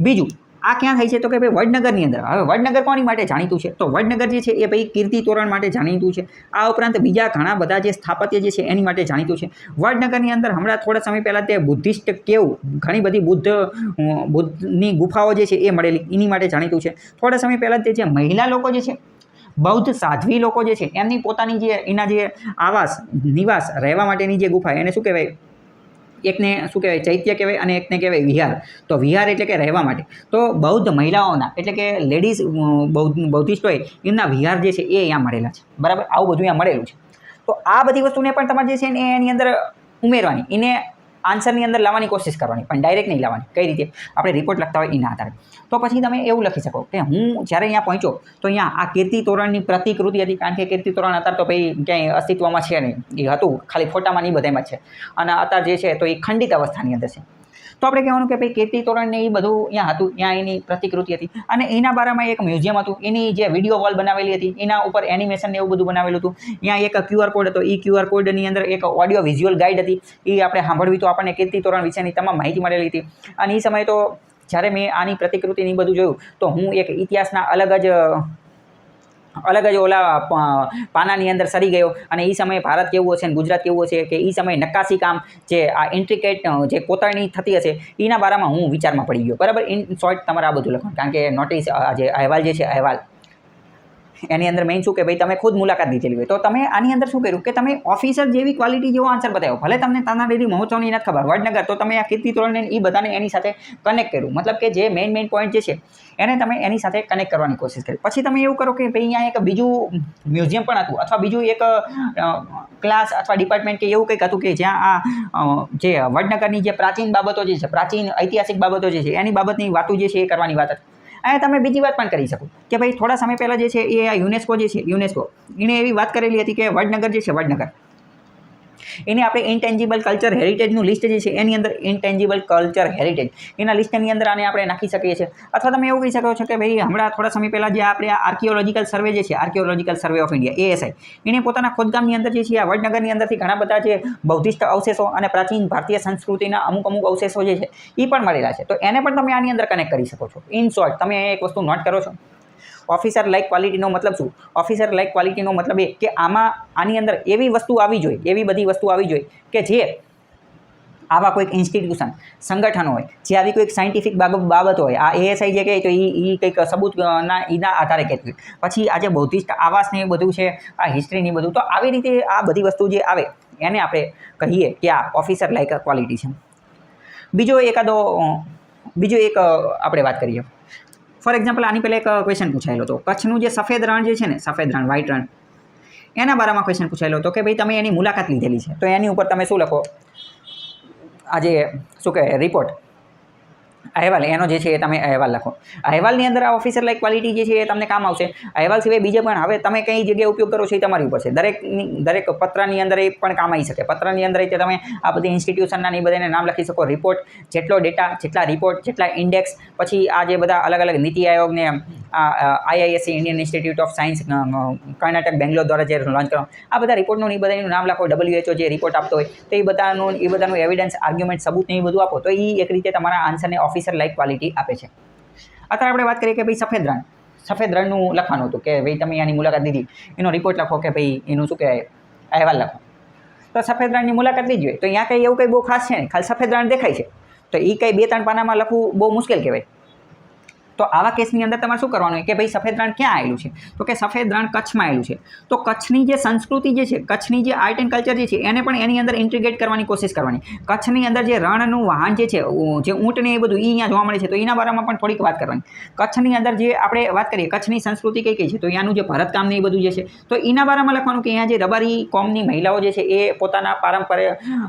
બીજું આ ક્યાં થાય છે તો કે ભાઈ વડનગરની અંદર. હવે વડનગર કોની માટે જાણીતું છે તો વડનગર જે છે એ ભાઈ કીર્તિ તોરણ માટે જાણીતું છે. આ ઉપરાંત બીજા ઘણા બધા જે સ્થાપત્ય જે છે એની માટે જાણીતું છે. વડનગરની અંદર હમણાં થોડા સમય પહેલાં તે બુદ્ધિસ્ટ કેવ, ઘણી બધી બુદ્ધની ગુફાઓ જે છે એ મળેલી, એની માટે જાણીતું છે. થોડા સમય પહેલાં તે જે મહિલા લોકો જે છે, બૌદ્ધ સાધ્વી લોકો જે છે, એમની પોતાની જે એના જે આવાસ, નિવાસ, રહેવા માટેની જે ગુફા, એને શું કહેવાય, એકને શું કહેવાય ચૈત્ય કહેવાય અને એકને કહેવાય વિહાર. તો વિહાર એટલે કે રહેવા માટે. તો બૌદ્ધ મહિલાઓના એટલે કે લેડીઝ બૌદ્ધિસ્ટ હોય એમના વિહાર જે છે એ અહીંયા મળેલા છે, બરાબર. આવું બધું અહીંયા મળેલું છે. તો આ બધી વસ્તુને પણ તમારે જે છે ને એની અંદર ઉમેરવાની, એને આન્સરની અંદર લાવવાની કોશિશ કરવાની, પણ ડાયરેક્ટ નહીં લાવવાની. કઈ રીતે આપણે રિપોર્ટ લખતા હોય એના આધારે. તો પછી તમે એવું લખી શકો કે હું જ્યારે અહીંયા પહોંચ્યો તો અહીંયા આ કીર્તિ તોરણની પ્રતિકૃતિ હતી, કારણ કે કીર્તિ તોરણ અત્યારે તો ભાઈ ક્યાંય અસ્તિત્વમાં છે નહીં, એ હતું ખાલી ફોટામાં નહીં બધામાં જ છે. અને અત્યારે જે છે તો એ ખંડિત અવસ્થાની અંદર છે. તો આપણે કહેવાનું કે ભાઈ કીર્તિ તોરણને એ બધું અહીંયા હતું, ત્યાં એની પ્રતિકૃતિ હતી. અને એના બારામાં એક મ્યુઝિયમ હતું, એની જે વિડીયો વોલ બનાવેલી હતી, એના ઉપર એનિમેશન એવું બધું બનાવેલું હતું. અહીંયા એક QR કોડ હતો, એ QR કોડની અંદર એક ઓડિયો વિઝ્યુઅલ ગાઈડ હતી, એ આપણે સાંભળવી તો આપણને કીર્તિ તોરણ વિશેની તમામ માહિતી મળેલી હતી. અને એ સમયે તો જ્યારે મેં આની પ્રતિકૃતિની બધું જોયું તો હું એક ઇતિહાસના અલગ જ ઓલા પાનાની અંદર સરી ગયો. અને એ સમયે ભારત કેવું હશે ને ગુજરાત કેવું હશે, કે એ સમયે નક્કાશી કામ જે આ ઇન્ટ્રિકેટ જે કોતરણી થતી હશે એના બારામાં હું વિચારમાં પડી ગયો, બરાબર. ઇન શોર્ટ તમારે આ બધું લખવાનું, કારણ કે નોટિસ જે અહેવાલ જે છે અહેવાલ એની અંદર મેઇન શું કે ભાઈ તમે ખુદ મુલાકાત લીધેલી હોય તો તમે આની અંદર શું કર્યું કે તમે ઓફિસર જેવી ક્વોલિટી જેવો આન્સર બતાવ્યો. ભલે તમને તાનારીરી મહોત્સવની નથી ખબર, વડનગર, તો તમે આ કીર્તિ તોરણને એ બધાને એની સાથે કનેક્ટ કર્યું. મતલબ કે જે મેઇન પોઈન્ટ જે છે એને તમે એની સાથે કનેક્ટ કરવાની કોશિશ કરી. પછી તમે એવું કરો કે ભાઈ અહીંયા એક બીજું મ્યુઝિયમ પણ હતું, અથવા બીજું એક ક્લાસ અથવા ડિપાર્ટમેન્ટ કે એવું કંઈક હતું કે જ્યાં આ જે વડનગરની જે પ્રાચીન બાબતો જે છે, પ્રાચીન ઐતિહાસિક બાબતો જે છે એની બાબતની વાતો જે છે એ કરવાની વાત હતી. અહીંયા તમે બીજી વાત પણ કરી શકો કે ભાઈ થોડા સમય પહેલાં જે છે એ આ યુનેસ્કો જે છે, યુનેસ્કો એણે એવી વાત કરેલી હતી કે વડનગર જે છે, વડનગર એને આપણે ઇન્ટેન્જિબલ કલ્ચર હેરિટેજનું લિસ્ટ જે છે એની અંદર ઇન્ટેન્જિબલ કલ્ચર હેરિટેજ એના લિસ્ટની અંદર આને આપણે નાખી શકીએ છીએ. અથવા તમે એવું કહી શકો છો કે ભાઈ હમણાં થોડા સમય પહેલાં જે આપણે આર્કિયોલોજીકલ સર્વે જે છે, archaeological survey of India ASI, એને પોતાના ખોદકામની અંદર જે છે આ વડનગરની અંદરથી ઘણા બધા જે બૌદ્ધિસ્ટ અવશેષો અને પ્રાચીન ભારતીય સંસ્કૃતિના અમુક અવશેષો જે છે એ પણ મળેલા છે. તો એને પણ તમે આની અંદર કનેક્ટ કરી શકો છો. ઇન શોર્ટ તમે એક વસ્તુ નોટ કરો છો, ઓફિસર લાઇક ક્વોલિટીનો મતલબ શું? ઓફિસર લાઇક ક્વોલિટીનો મતલબ એ કે આની અંદર એવી વસ્તુ આવી જોઈએ, એવી બધી વસ્તુ આવી જોઈએ કે જે આવા કોઈક ઇન્સ્ટિટ્યુશન, સંગઠન હોય, જે આવી કોઈક સાયન્ટિફિક બાબત હોય, આ ASI જે કહે તો એ કંઈક સબૂતના એના આધારે કહેતું હોય. પછી આ જે બૌદ્ધિસ્ટ આવાસને એ બધું છે, આ હિસ્ટ્રીની બધું, તો આવી રીતે આ બધી વસ્તુ જે આવે એને આપણે કહીએ કે આ ઓફિસર લાઇક ક્વોલિટી છે. બીજો એક આપણે વાત કરીએ. ફોર એક્ઝામ્પલ આની પહેલાં એક ક્વેશ્ચન પૂછાયેલો હતો, કચ્છનું જે સફેદ રણ જે છે ને, સફેદ રણ, વ્હાઇટ રણ, એના બારામાં ક્વેશ્ચન પૂછાયેલો હતો કે ભાઈ તમે એની મુલાકાત લીધેલી છે, તો એની ઉપર તમે શું લખો? આજે શું કહેવાય રિપોર્ટ, અહેવાલ, એનો જે છે એ તમે અહેવાલ લખો. અહેવાલની અંદર આ ઓફિસર લાઇક ક્વોલિટી જે છે એ તમને કામ આવશે. અહેવાલ સિવાય બીજે પણ હવે તમે કઈ જગ્યાએ ઉપયોગ કરો છો એ તમારી ઉપર છે. દરેક પત્રની અંદર એ પણ કામ આવી શકે. પત્રની અંદર રીતે તમે આ બધી ઇન્સ્ટિટ્યુશનના એ બધાને નામ લખી શકો. રિપોર્ટ, જેટલો ડેટા, જેટલા રિપોર્ટ, જેટલા ઇન્ડેક્સ, પછી આ જે બધા અલગ અલગ નીતિ આયોગને IISc Indian institute of science Karnataka Bangalore દ્વારા જે લોન્ચ કરવામાં, આ બધા રિપોર્ટનું એ બધાનું નામ લખો, WHO જે રિપોર્ટ આપતો હોય તો એ બધાનું એવિડન્સ, આર્ગ્યુમેન્ટ, સબૂત ને એ બધું આપો તો એ એક રીતે તમારા આન્સરને ઓફિસર લાઇક ક્વોલિટી આપે છે. અત્યારે આપણે વાત કરીએ કે ભાઈ સફેદ રણનું લખવાનું હતું કે ભાઈ તમે આની મુલાકાત લીધી, એનો રિપોર્ટ લખો કે ભાઈ એનું શું કહેવાય અહેવાલ લખો. તો સફેદ રણની મુલાકાત લીધી હોય તો અહીંયા કંઈ એવું કંઈ બહુ ખાસ છે નહીં, ખાલી સફેદ રણ દેખાય છે તો એ કંઈ 2-3 પાનામાં લખવું બહુ મુશ્કેલ કહેવાય. તો આવા કેસની અંદર તમારે શું કરવાનું કે ભાઈ સફેદ રણ ક્યાં આવેલું છે, તો કે સફેદ રણ કચ્છમાં આવેલું છે. તો કચ્છની જે સંસ્કૃતિ જે છે, કચ્છની જે આર્ટ એન્ડ કલ્ચર જે છે એને પણ એની અંદર ઇન્ટિગ્રેટ કરવાની કોશિશ કરવાની. કચ્છની અંદર જે રણનું વાહન જે છે, જે ઊંટને એ બધું એ અહીંયા જોવા મળે છે તો એના બારામાં પણ થોડીક વાત કરવાની. કચ્છની અંદર જે આપણે વાત કરીએ કચ્છની સંસ્કૃતિ કઈ કઈ છે તો અહીંયાનું જે ભરતકામ ને એ બધું જે છે તો એના બારામાં લખવાનું કે અહીંયા જે રબારી કોમની મહિલાઓ જે છે એ પોતાના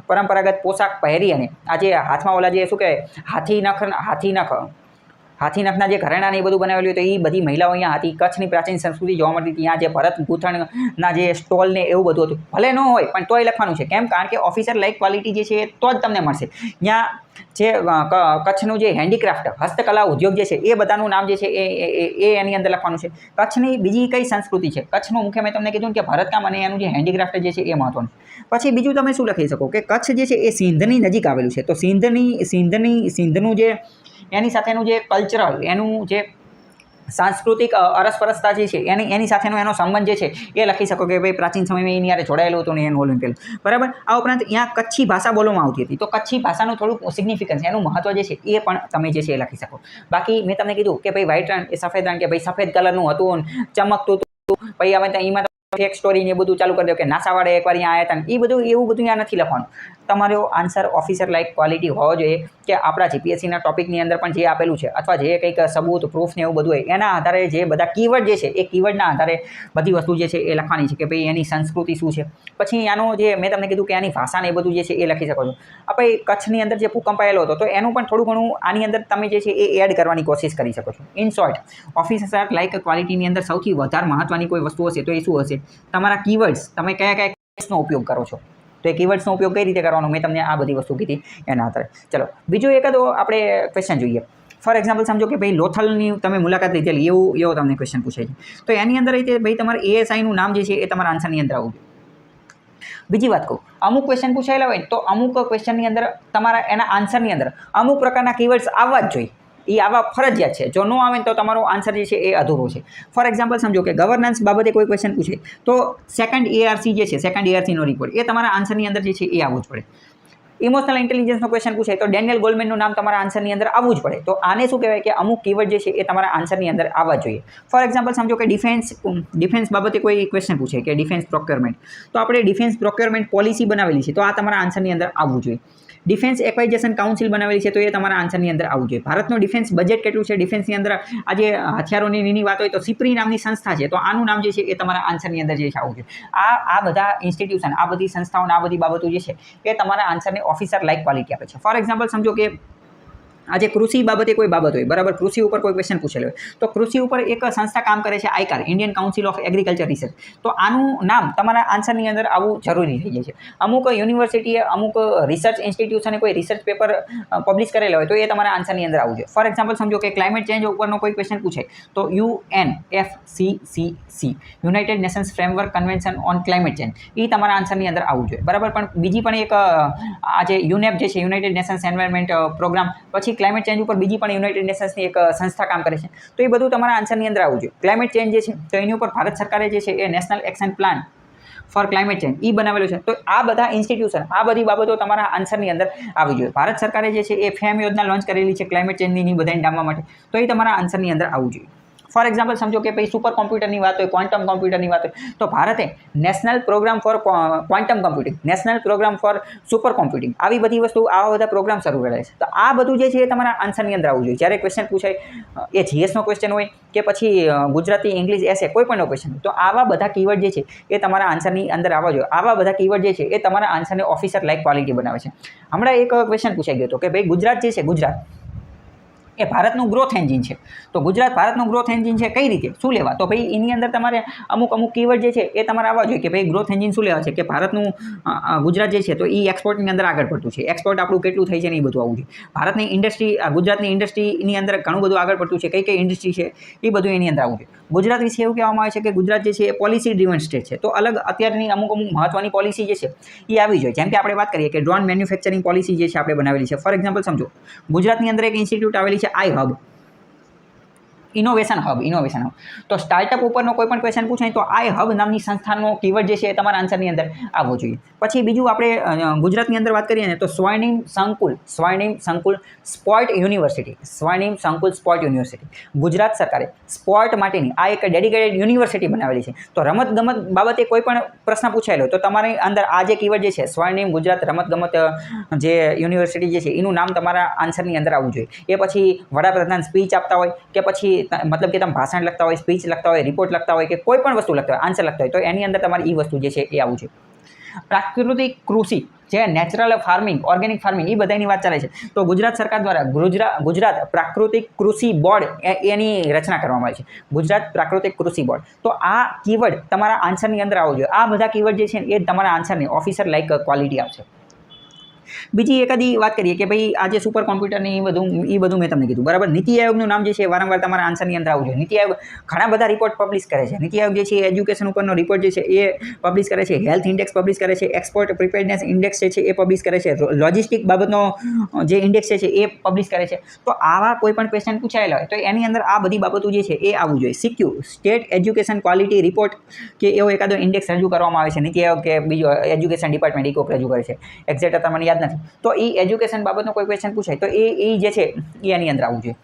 પરંપરાગત પોશાક પહેરી અને આ જે હાથમાં ઓલા જે શું કહેવાય હાથી નખના જે ઘરેણાં ને એ બધું બનાવેલું તો એ બધી મહિલાઓ અહીંયા હતી. કચ્છની પ્રાચીન સંસ્કૃતિ જોવા મળતી હતી. ત્યાં જે ભરત ગૂંથણના જે સ્ટોલ ને એવું બધું હતું. ભલે ન હોય પણ તોય લખવાનું છે. કેમ? કારણ કે ઓફિસર લાઇક ક્વોલિટી જે છે તો જ તમને મળશે. ત્યાં જે કચ્છનું જે હેન્ડીક્રાફ્ટ હસ્તકલા ઉદ્યોગ જે છે એ બધાનું નામ જે છે એ એની અંદર લખવાનું છે. કચ્છની બીજી કઈ સંસ્કૃતિ છે, કચ્છનું મુખ્ય મેં તમને કીધું કે ભરતકામ અને એનું જે હેન્ડીક્રાફ્ટ જે છે એ મહત્વનું. પછી બીજું તમે શું લખી શકો કે કચ્છ જે છે એ સિંધની નજીક આવેલું છે. તો સિંધનું જે એની સાથેનું જે કલ્ચરલ, એનું જે સાંસ્કૃતિક અરસપરસતા જે છે એની સાથેનો એનો સંબંધ જે છે એ લખી શકો કે ભાઈ પ્રાચીન સમયમાં એની યારે જોડાયેલું હતું ને એનું ઓલું પેલું, બરાબર. આ ઉપરાંત અહીંયા કચ્છી ભાષા બોલવામાં આવતી હતી તો કચ્છી ભાષાનું થોડુંક સિગ્નિફિકન્સ, એનું મહત્વ જે છે એ પણ તમે જે છે એ લખી શકો. બાકી મેં તમને કીધું કે ભાઈ વ્હાઇટ રણ એ સફેદ રણ કે ભાઈ સફેદ કલરનું હતું ચમકતું હતું, ભાઈ હવે એમાં ફેક સ્ટોરી ને બધું ચાલુ કરી દો કે નાસાવાળે એકવાર અહીંયા આવ્યા હતા, એ બધું એવું બધું અહીંયા નથી લખવાનું. તમારો આન્સર ઓફિસર લાઇક ક્વોલિટી હોવો જોઈએ કે આપણા જીપીએસસીના ટોપિકની અંદર પણ જે આપેલું છે અથવા જે કંઈક સબૂત, પ્રૂફ ને એવું બધું હોય એના આધારે જે બધા કીવર્ડ જે છે એ કીવર્ડના આધારે બધી વસ્તુ જે છે એ લખવાની છે કે ભાઈ એની સંસ્કૃતિ શું છે. પછી આનો જે મેં તમને કીધું કે આની ભાષા ને એ બધું જે છે એ લખી શકો છો. આપણે કચ્છની અંદર જે ભૂકંપ આવેલો હતો તો એનું પણ થોડું ઘણું આની અંદર તમે જે છે એ એડ કરવાની કોશિશ કરી શકો છો. ઇન શોર્ટ, ઓફિસર લાઇક ક્વોલિટીની અંદર સૌથી વધારે મહત્ત્વની કોઈ વસ્તુ હશે તો એ શું હશે? તમારા કીવર્ડ્સ, તમે કયા કીવર્ડ્સનો ઉપયોગ કરો છો તો એ કીવર્ડ્સનો ઉપયોગ કઈ રીતે કરવાનો મેં તમને આ બધી વસ્તુ કીધી એના આધારે. ચલો બીજું એકાદો આપણે ક્વેશ્ચન જોઈએ. ફોર એક્ઝામ્પલ સમજો કે ભાઈ લોથલની તમે મુલાકાત લીધેલી એવો તમને ક્વેશ્ચન પૂછાય છે તો એની અંદર રીતે ભાઈ તમારે ASIનું નામ જે છે એ તમારા આન્સરની અંદર આવવું જોઈએ. બીજી વાત કહું, અમુક ક્વેશ્ચન પૂછાયેલા હોય તો અમુક ક્વેશ્ચનની અંદર તમારા એના આન્સરની અંદર અમુક પ્રકારના કીવર્ડ્સ આવવા જ જોઈએ. એ આવા ફરજિયાત છે. જો ન આવે તો તમારો આન્સર જે છે એ અધૂરો છે. ફોર એક્ઝામ્પલ સમજો કે ગવર્નન્સ બાબતે કોઈ ક્વેશ્ચન પૂછે તો સેકન્ડ ARC જે છે, સેકન્ડ ARCનો રિપોર્ટ એ તમારા આન્સરની અંદર જે છે એ આવવું જ પડે. ઇમોશનલ ઇન્ટેલિજન્સનો ક્વેશ્ચન પૂછાય તો ડેનિયલ ગોલમેનનું નામ તમારા આન્સરની અંદર આવવું જ પડે. તો આને શું કહેવાય કે અમુક કીવર્ડ જે છે એ તમારા આન્સરની અંદર આવવા જોઈએ. ફોર એક્ઝામ્પલ સમજો કે ડિફેન્સ બાબતે કોઈ ક્વેશ્ચન પૂછે કે ડિફેન્સ પ્રોક્યોરમેન્ટ, તો આપણે ડિફેન્સ પ્રોક્યોરમેન્ટ પોલિસી બનાવેલી છે તો આ તમારા આન્સરની અંદર આવવું જોઈએ. ડિફેન્સ એક્વાઇઝેશન કાઉન્સિલ બનાવેલી છે તો એ તમારા આન્સરની અંદર આવવું જોઈએ. ભારતનું ડિફેન્સ બજેટ કેટલું છે, ડિફેન્સની અંદર આજે હથિયારોની નીની વાત હોય તો સિપ્રી નામની સંસ્થા છે તો આનું નામ જે છે એ તમારા આન્સરની અંદર જે છે આવવું જોઈએ. આ બધા ઇન્સ્ટિટ્યુશન, આ બધી સંસ્થાઓને આ બધી બાબતો જે છે એ તમારા આન્સરને ઓફિસર લાઇક ક્વોલિટી આપે છે. ફોર એક્ઝામ્પલ સમજો કે આજે કૃષિ બાબતે કોઈ બાબત હોય, બરાબર, કૃષિ ઉપર કોઈ ક્વેશ્ચન પૂછેલો હોય તો કૃષિ ઉપર એક સંસ્થા કામ કરે છે ICAR, Indian Council of Agriculture Research, તો આનું નામ તમારા આન્સરની અંદર આવવું જરૂરી થઈ જાય છે. અમુક યુનિવર્સિટીએ, અમુક રિસર્ચ ઇન્સ્ટિટ્યુશને કોઈ રિસર્ચ પેપર પબ્લિશ કરેલા હોય તો એ તમારા આન્સરની અંદર આવવું જોઈએ. ફોર એક્ઝામ્પલ સમજો કે ક્લાઇમેટ ચેન્જ ઉપરનો કોઈ ક્વેશ્ચન પૂછે તો UNFCCC, United Nations Framework Convention on Climate Change, એ તમારા આન્સરની અંદર આવવું જોઈએ, બરાબર. પણ બીજી પણ એક આજે યુનેપ જે છે, યુનાઇટેડ નેશન્સ એન્વાયરમેન્ટ પ્રોગ્રામ, પછી ક્લાઇમેટ ચેન્જ ઉપર બીજી પણ યુનાઇટેડ નેશન્સની એક સંસ્થા કામ કરે છે તો એ બધું તમારા આન્સરની અંદર આવવું જોઈએ. ક્લાઇમેટ ચેન્જ જે છે તો એની ઉપર ભારત સરકારે જે છે એ National Action Plan for Climate Change એ બનાવેલું છે તો આ બધા ઇન્સ્ટિટ્યુશન, આ બધી બાબતો તમારા આન્સરની અંદર આવવી જોઈએ. ભારત સરકારે જે છે એ ફેમ યોજના લોન્ચ કરેલી છે ક્લાઇમેટ ચેન્જની બધાને ડામવા માટે તો એ તમારા આન્સરની અંદર આવવું જોઈએ. ફોર એક્ઝામ્પલ સમજો કે ભાઈ સુપર કોમ્પ્યુટરની વાત હોય, ક્વોન્ટમ કોમ્પ્યુટરની વાત હોય તો ભારતે national program for quantum computing, national program for super computing, આવી બધી વસ્તુ, આવા બધા પ્રોગ્રામ શરૂ કરેલા છે તો આ બધું જે છે એ તમારા આન્સરની અંદર આવવું જોઈએ. જ્યારે ક્વેશ્ચન પૂછાય, એ GSનો ક્વેશ્ચન હોય કે પછી ગુજરાતી, ઇંગ્લિશ, એસે કોઈ પણનો ક્વેશ્ચન હોય તો આવા બધા કીવર્ડ જે છે એ તમારા આન્સરની અંદર આવવા જોઈએ. આવા બધા કીવર્ડ જે છે એ તમારા આન્સરને ઓફિસર લાઇક ક્વોલિટી બનાવે છે. હમણાં એક ક્વેશ્ચન પૂછાઈ ગયો હતો કે ભાઈ ગુજરાત જે છે, ગુજરાત એ ભારતનું ગ્રોથ એન્જિન છે. તો ગુજરાત ભારતનું ગ્રોથ એન્જિન છે. કઈ રીતે શું લેવા? તો ભાઈ એની અંદર તમારે અમુક કીવર્ડ જે છે એ તમારે આવવા જોઈએ કે ભાઈ ગ્રોથ એન્જિન શું લેવા છે કે ભારતનું ગુજરાત જે છે તો એ એક્સપોર્ટની અંદર આગળ પડતું છે. એક્સપોર્ટ આપણું કેટલું થાય છે ને એ બધું આવવું જોઈએ. ભારતની ઇન્ડસ્ટ્રી ગુજરાતની ઇન્ડસ્ટ્રીની અંદર ઘણું બધું આગળ પડતું છે. કઈ ઇન્ડસ્ટ્રી છે એ બધું એની અંદર આવવું જોઈએ. ગુજરાત વિશે એવું કહેવામાં આવે છે કે ગુજરાત જે છે એ પોલિસી ડ્રીવન સ્ટેટ છે. તો અલગ અત્યારની અમુક મહત્વની પોલિસી જે છે એ આવી જોઈએ. જેમ કે આપણે વાત કરીએ કે ડ્રોન મેન્યુફેક્ચરિંગ પોલિસી જે છે આપણે બનાવેલી છે. ફોર એક્ઝામ્પલ સમજો, ગુજરાતની અંદર એક ઇન્સ્ટિટ્યૂટ આવેલી છે આઈ હબ, ઇનોવેશન હબ. તો સ્ટાર્ટઅપ ઉપરનો કોઈ પણ ક્વેશ્ચન પૂછાય તો આઈ હબ નામની સંસ્થાનો કીવર્ડ જે છે એ તમારા આન્સરની અંદર આવવો જોઈએ. પછી બીજું આપણે ગુજરાતની અંદર વાત કરીએ ને તો સ્વર્ણિમ સંકુલ સ્પોર્ટ યુનિવર્સિટી. ગુજરાત સરકારે સ્પોર્ટ માટેની આ એક ડેડિકેટેડ યુનિવર્સિટી બનાવેલી છે. તો રમતગમત બાબતે કોઈ પણ પ્રશ્ન પૂછાયેલો તો તમારી અંદર આ જે કીવર્ડ જે છે સ્વર્ણિમ ગુજરાત રમતગમત જે યુનિવર્સિટી જે છે એનું નામ તમારા આન્સરની અંદર આવવું જોઈએ. એ પછી વડાપ્રધાન સ્પીચ આપતા હોય કે પછી મતલબ કે તમે ભાષણ લખતા હોય, સ્પીચ લખતા હોય, રિપોર્ટ લખતા હોય કે કોઈ પણ વસ્તુ લખતા હોય, આન્સર લખતા હોય તો એની અંદર તમારી એ વસ્તુ જે છે એ આવવું જોઈએ. પ્રાકૃતિક કૃષિ જે નેચરલ ફાર્મિંગ, ઓર્ગેનિક ફાર્મિંગ એ બધાની વાત ચાલે છે. તો ગુજરાત સરકાર દ્વારા ગુજરાત પ્રાકૃતિક કૃષિ બોર્ડ એની રચના કરવામાં આવી છે. ગુજરાત પ્રાકૃતિક કૃષિ બોર્ડ. તો આ કીવર્ડ તમારા આન્સરની અંદર આવવો જોઈએ. આ બધા કીવર્ડ જે છે એ તમારા આન્સરની ઓફિસર લાઇક ક્વોલિટી આવશે. બીજી એકાદી વાત કરીએ કે ભાઈ આ જે સુપર કોમ્પ્યુટરની એ બધું મેં તમને કીધું બરાબર. નીતિ આયોગનું નામ જે છે વારંવાર તમારા આન્સરની અંદર આવવું જોઈએ. નીતિ આયોગ ઘણા બધા રિપોર્ટ પબ્લિશ કરે છે. નીતિ આયોગ જે છે એજ્યુકેશન ઉપરનો રિપોર્ટ જે છે એ પબ્લિશ કરે છે, હેલ્થ ઇન્ડેક્સ પબ્લિશ કરે છે, એક્સપોર્ટ પ્રિપેરનેસ ઇન્ડેક્સ જે છે એ પબ્લિશ કરે છે, લોજિસ્ટિક બાબતનો જે ઇન્ડેક્સ છે એ પબ્લિશ કરે છે. તો આવા કોઈ પણ ક્વેશ્ચન પૂછાયેલા હોય તો એની અંદર આ બધી બાબતો જે છે એ આવવું જોઈએ. સિક્યુ સ્ટેટ એજ્યુકેશન ક્વોલિટી રિપોર્ટ કે એવો એકાદો ઇન્ડેક્સ રજૂ કરવામાં આવે છે. નીતિ આયોગ કે બીજો એજ્યુકેશન ડિપાર્ટમેન્ટ એ કોઈક રજૂ કરે છે. એક્ઝેક્ટ તમને યાદ નથી. તો એ એજ્યુકેશન બાબતનો કોઈ ક્વેશ્ચન પૂછાય તો એ જે છે એ એની અંદર આવવું જોઈએ.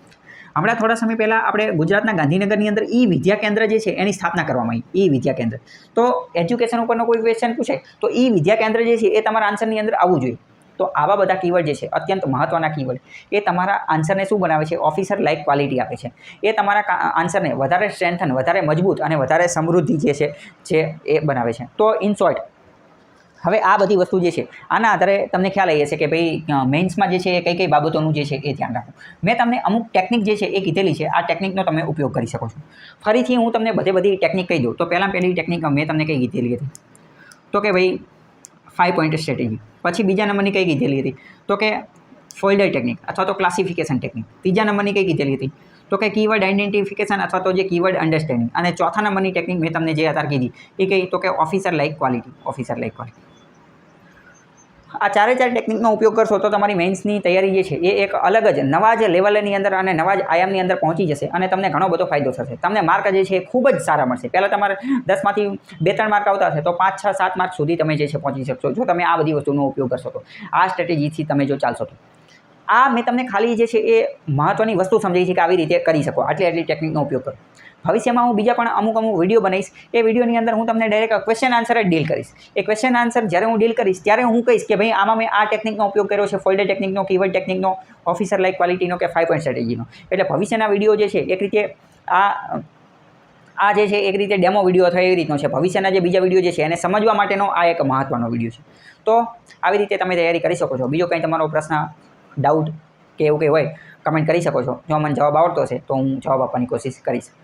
હમણાં થોડા સમય પહેલાં આપણે ગુજરાતના ગાંધીનગરની અંદર વિદ્યા કેન્દ્ર જે છે એની સ્થાપના કરવામાં આવી. વિદ્યા કેન્દ્ર. તો એજ્યુકેશન ઉપરનો કોઈ ક્વેશ્ચન પૂછાય તો વિદ્યા કેન્દ્ર જે છે એ તમારા આન્સરની અંદર આવવું જોઈએ. તો આવા બધા કીવર્ડ જે છે અત્યંત મહત્ત્વના કીવર્ડ એ તમારા આન્સરને શું બનાવે છે? ઓફિસર લાઇક ક્વોલિટી આપે છે. એ તમારા આન્સરને વધારે સ્ટ્રેન્થન, વધારે મજબૂત અને વધારે સમૃદ્ધિ જે છે એ બનાવે છે. તો ઇન શોર્ટ હવે આ બધી વસ્તુ જે છે આના આધારે તમને ખ્યાલ આવી હશે કે ભાઈ મેઇન્સમાં જે છે એ કઈ બાબતોનું જે છે એ ધ્યાન રાખો. મેં તમને અમુક ટેકનિક જે છે એ કીધેલી છે. આ ટેકનિકનો તમે ઉપયોગ કરી શકો છો. ફરીથી હું તમને બધી ટેકનિક કહી દઉં તો પહેલી ટેકનિક મેં તમને કઈ કીધેલી હતી તો કે ભાઈ 5 પોઈન્ટ સ્ટ્રેટેજી. પછી બીજા નંબરની કઈ કીધેલી હતી તો કે ફોલ્ડર ટેકનિક અથવા તો ક્લાસિફિકેશન ટેકનિક. ત્રીજા નંબરની કઈ કીધેલી હતી તો કે કીવર્ડ આઇડેન્ટિફિકેશન અથવા તો જે કીવર્ડ અન્ડરસ્ટેન્ડિંગ. અને ચોથા નંબરની ટેકનિક મેં તમને જે અત્યારે કીધી એ કઈ તો કે ઓફિસર લાઇક ક્વોલિટી. આ ચારે ચાર ટેકનિકનો ઉપયોગ કરશો તો તમારી મેઇન્સની તૈયારી જે છે એ એક અલગ જ નવા જ લેવલની અંદર અને નવા જ આયામની અંદર પહોંચી જશે અને તમને ઘણો બધો ફાયદો થશે. તમને માર્ક જે છે એ ખૂબ જ સારા મળશે. પહેલાં તમારે 10માંથી 2-3 માર્ક આવતા હશે તો 5, 6, 7 માર્ક સુધી તમે જે છે પહોંચી શકશો જો તમે આ બધી વસ્તુનો ઉપયોગ કરશો તો. આ સ્ટ્રેટેજીથી તમે જો ચાલશો તો. આ મેં તમને ખાલી જે છે એ મહત્ત્વની વસ્તુ સમજાવી છે કે આવી રીતે કરી શકો. આટલી ટેકનિકનો ઉપયોગ કરો. ભવિષ્યમાં હું બીજા પણ અમુક વિડીયો બનાવીશ. એ વિડીયોની અંદર હું તમને ડાયરેક્ટ ક્વેશ્ચન આન્સર જ ડીલ કરીશ. એ ક્વેશ્ચન આન્સર જ્યારે હું ડીલ કરીશ ત્યારે હું કહીશ કે ભાઈ આમાં મેં આ ટેકનિકનો ઉપયોગ કર્યો છે, ફોલ્ડર ટેકનિકનો, કીવર્ડ ટેકનિકનો, ઓફિસર લાઇક ક્વોલિટીનો કે 5 પોઈન્ટ સ્ટ્રેટેજીનો. એટલે ભવિષ્યના વિડીયો જે છે એક રીતે આ જે છે એક રીતે ડેમો વિડીયો અથવા એવી રીતનો છે. ભવિષ્યના જે બીજા વિડીયો જે છે એને સમજવા માટેનો આ એક મહત્ત્વનો વિડીયો છે. તો આવી રીતે તમે તૈયારી કરી શકો છો. બીજો કંઈ તમારો પ્રશ્ન, ડાઉટ કે એવું કંઈ હોય કમેન્ટ કરી શકો છો. જો મને જવાબ આવડતો હશે તો હું જવાબ આપવાની કોશિશ કરીશ.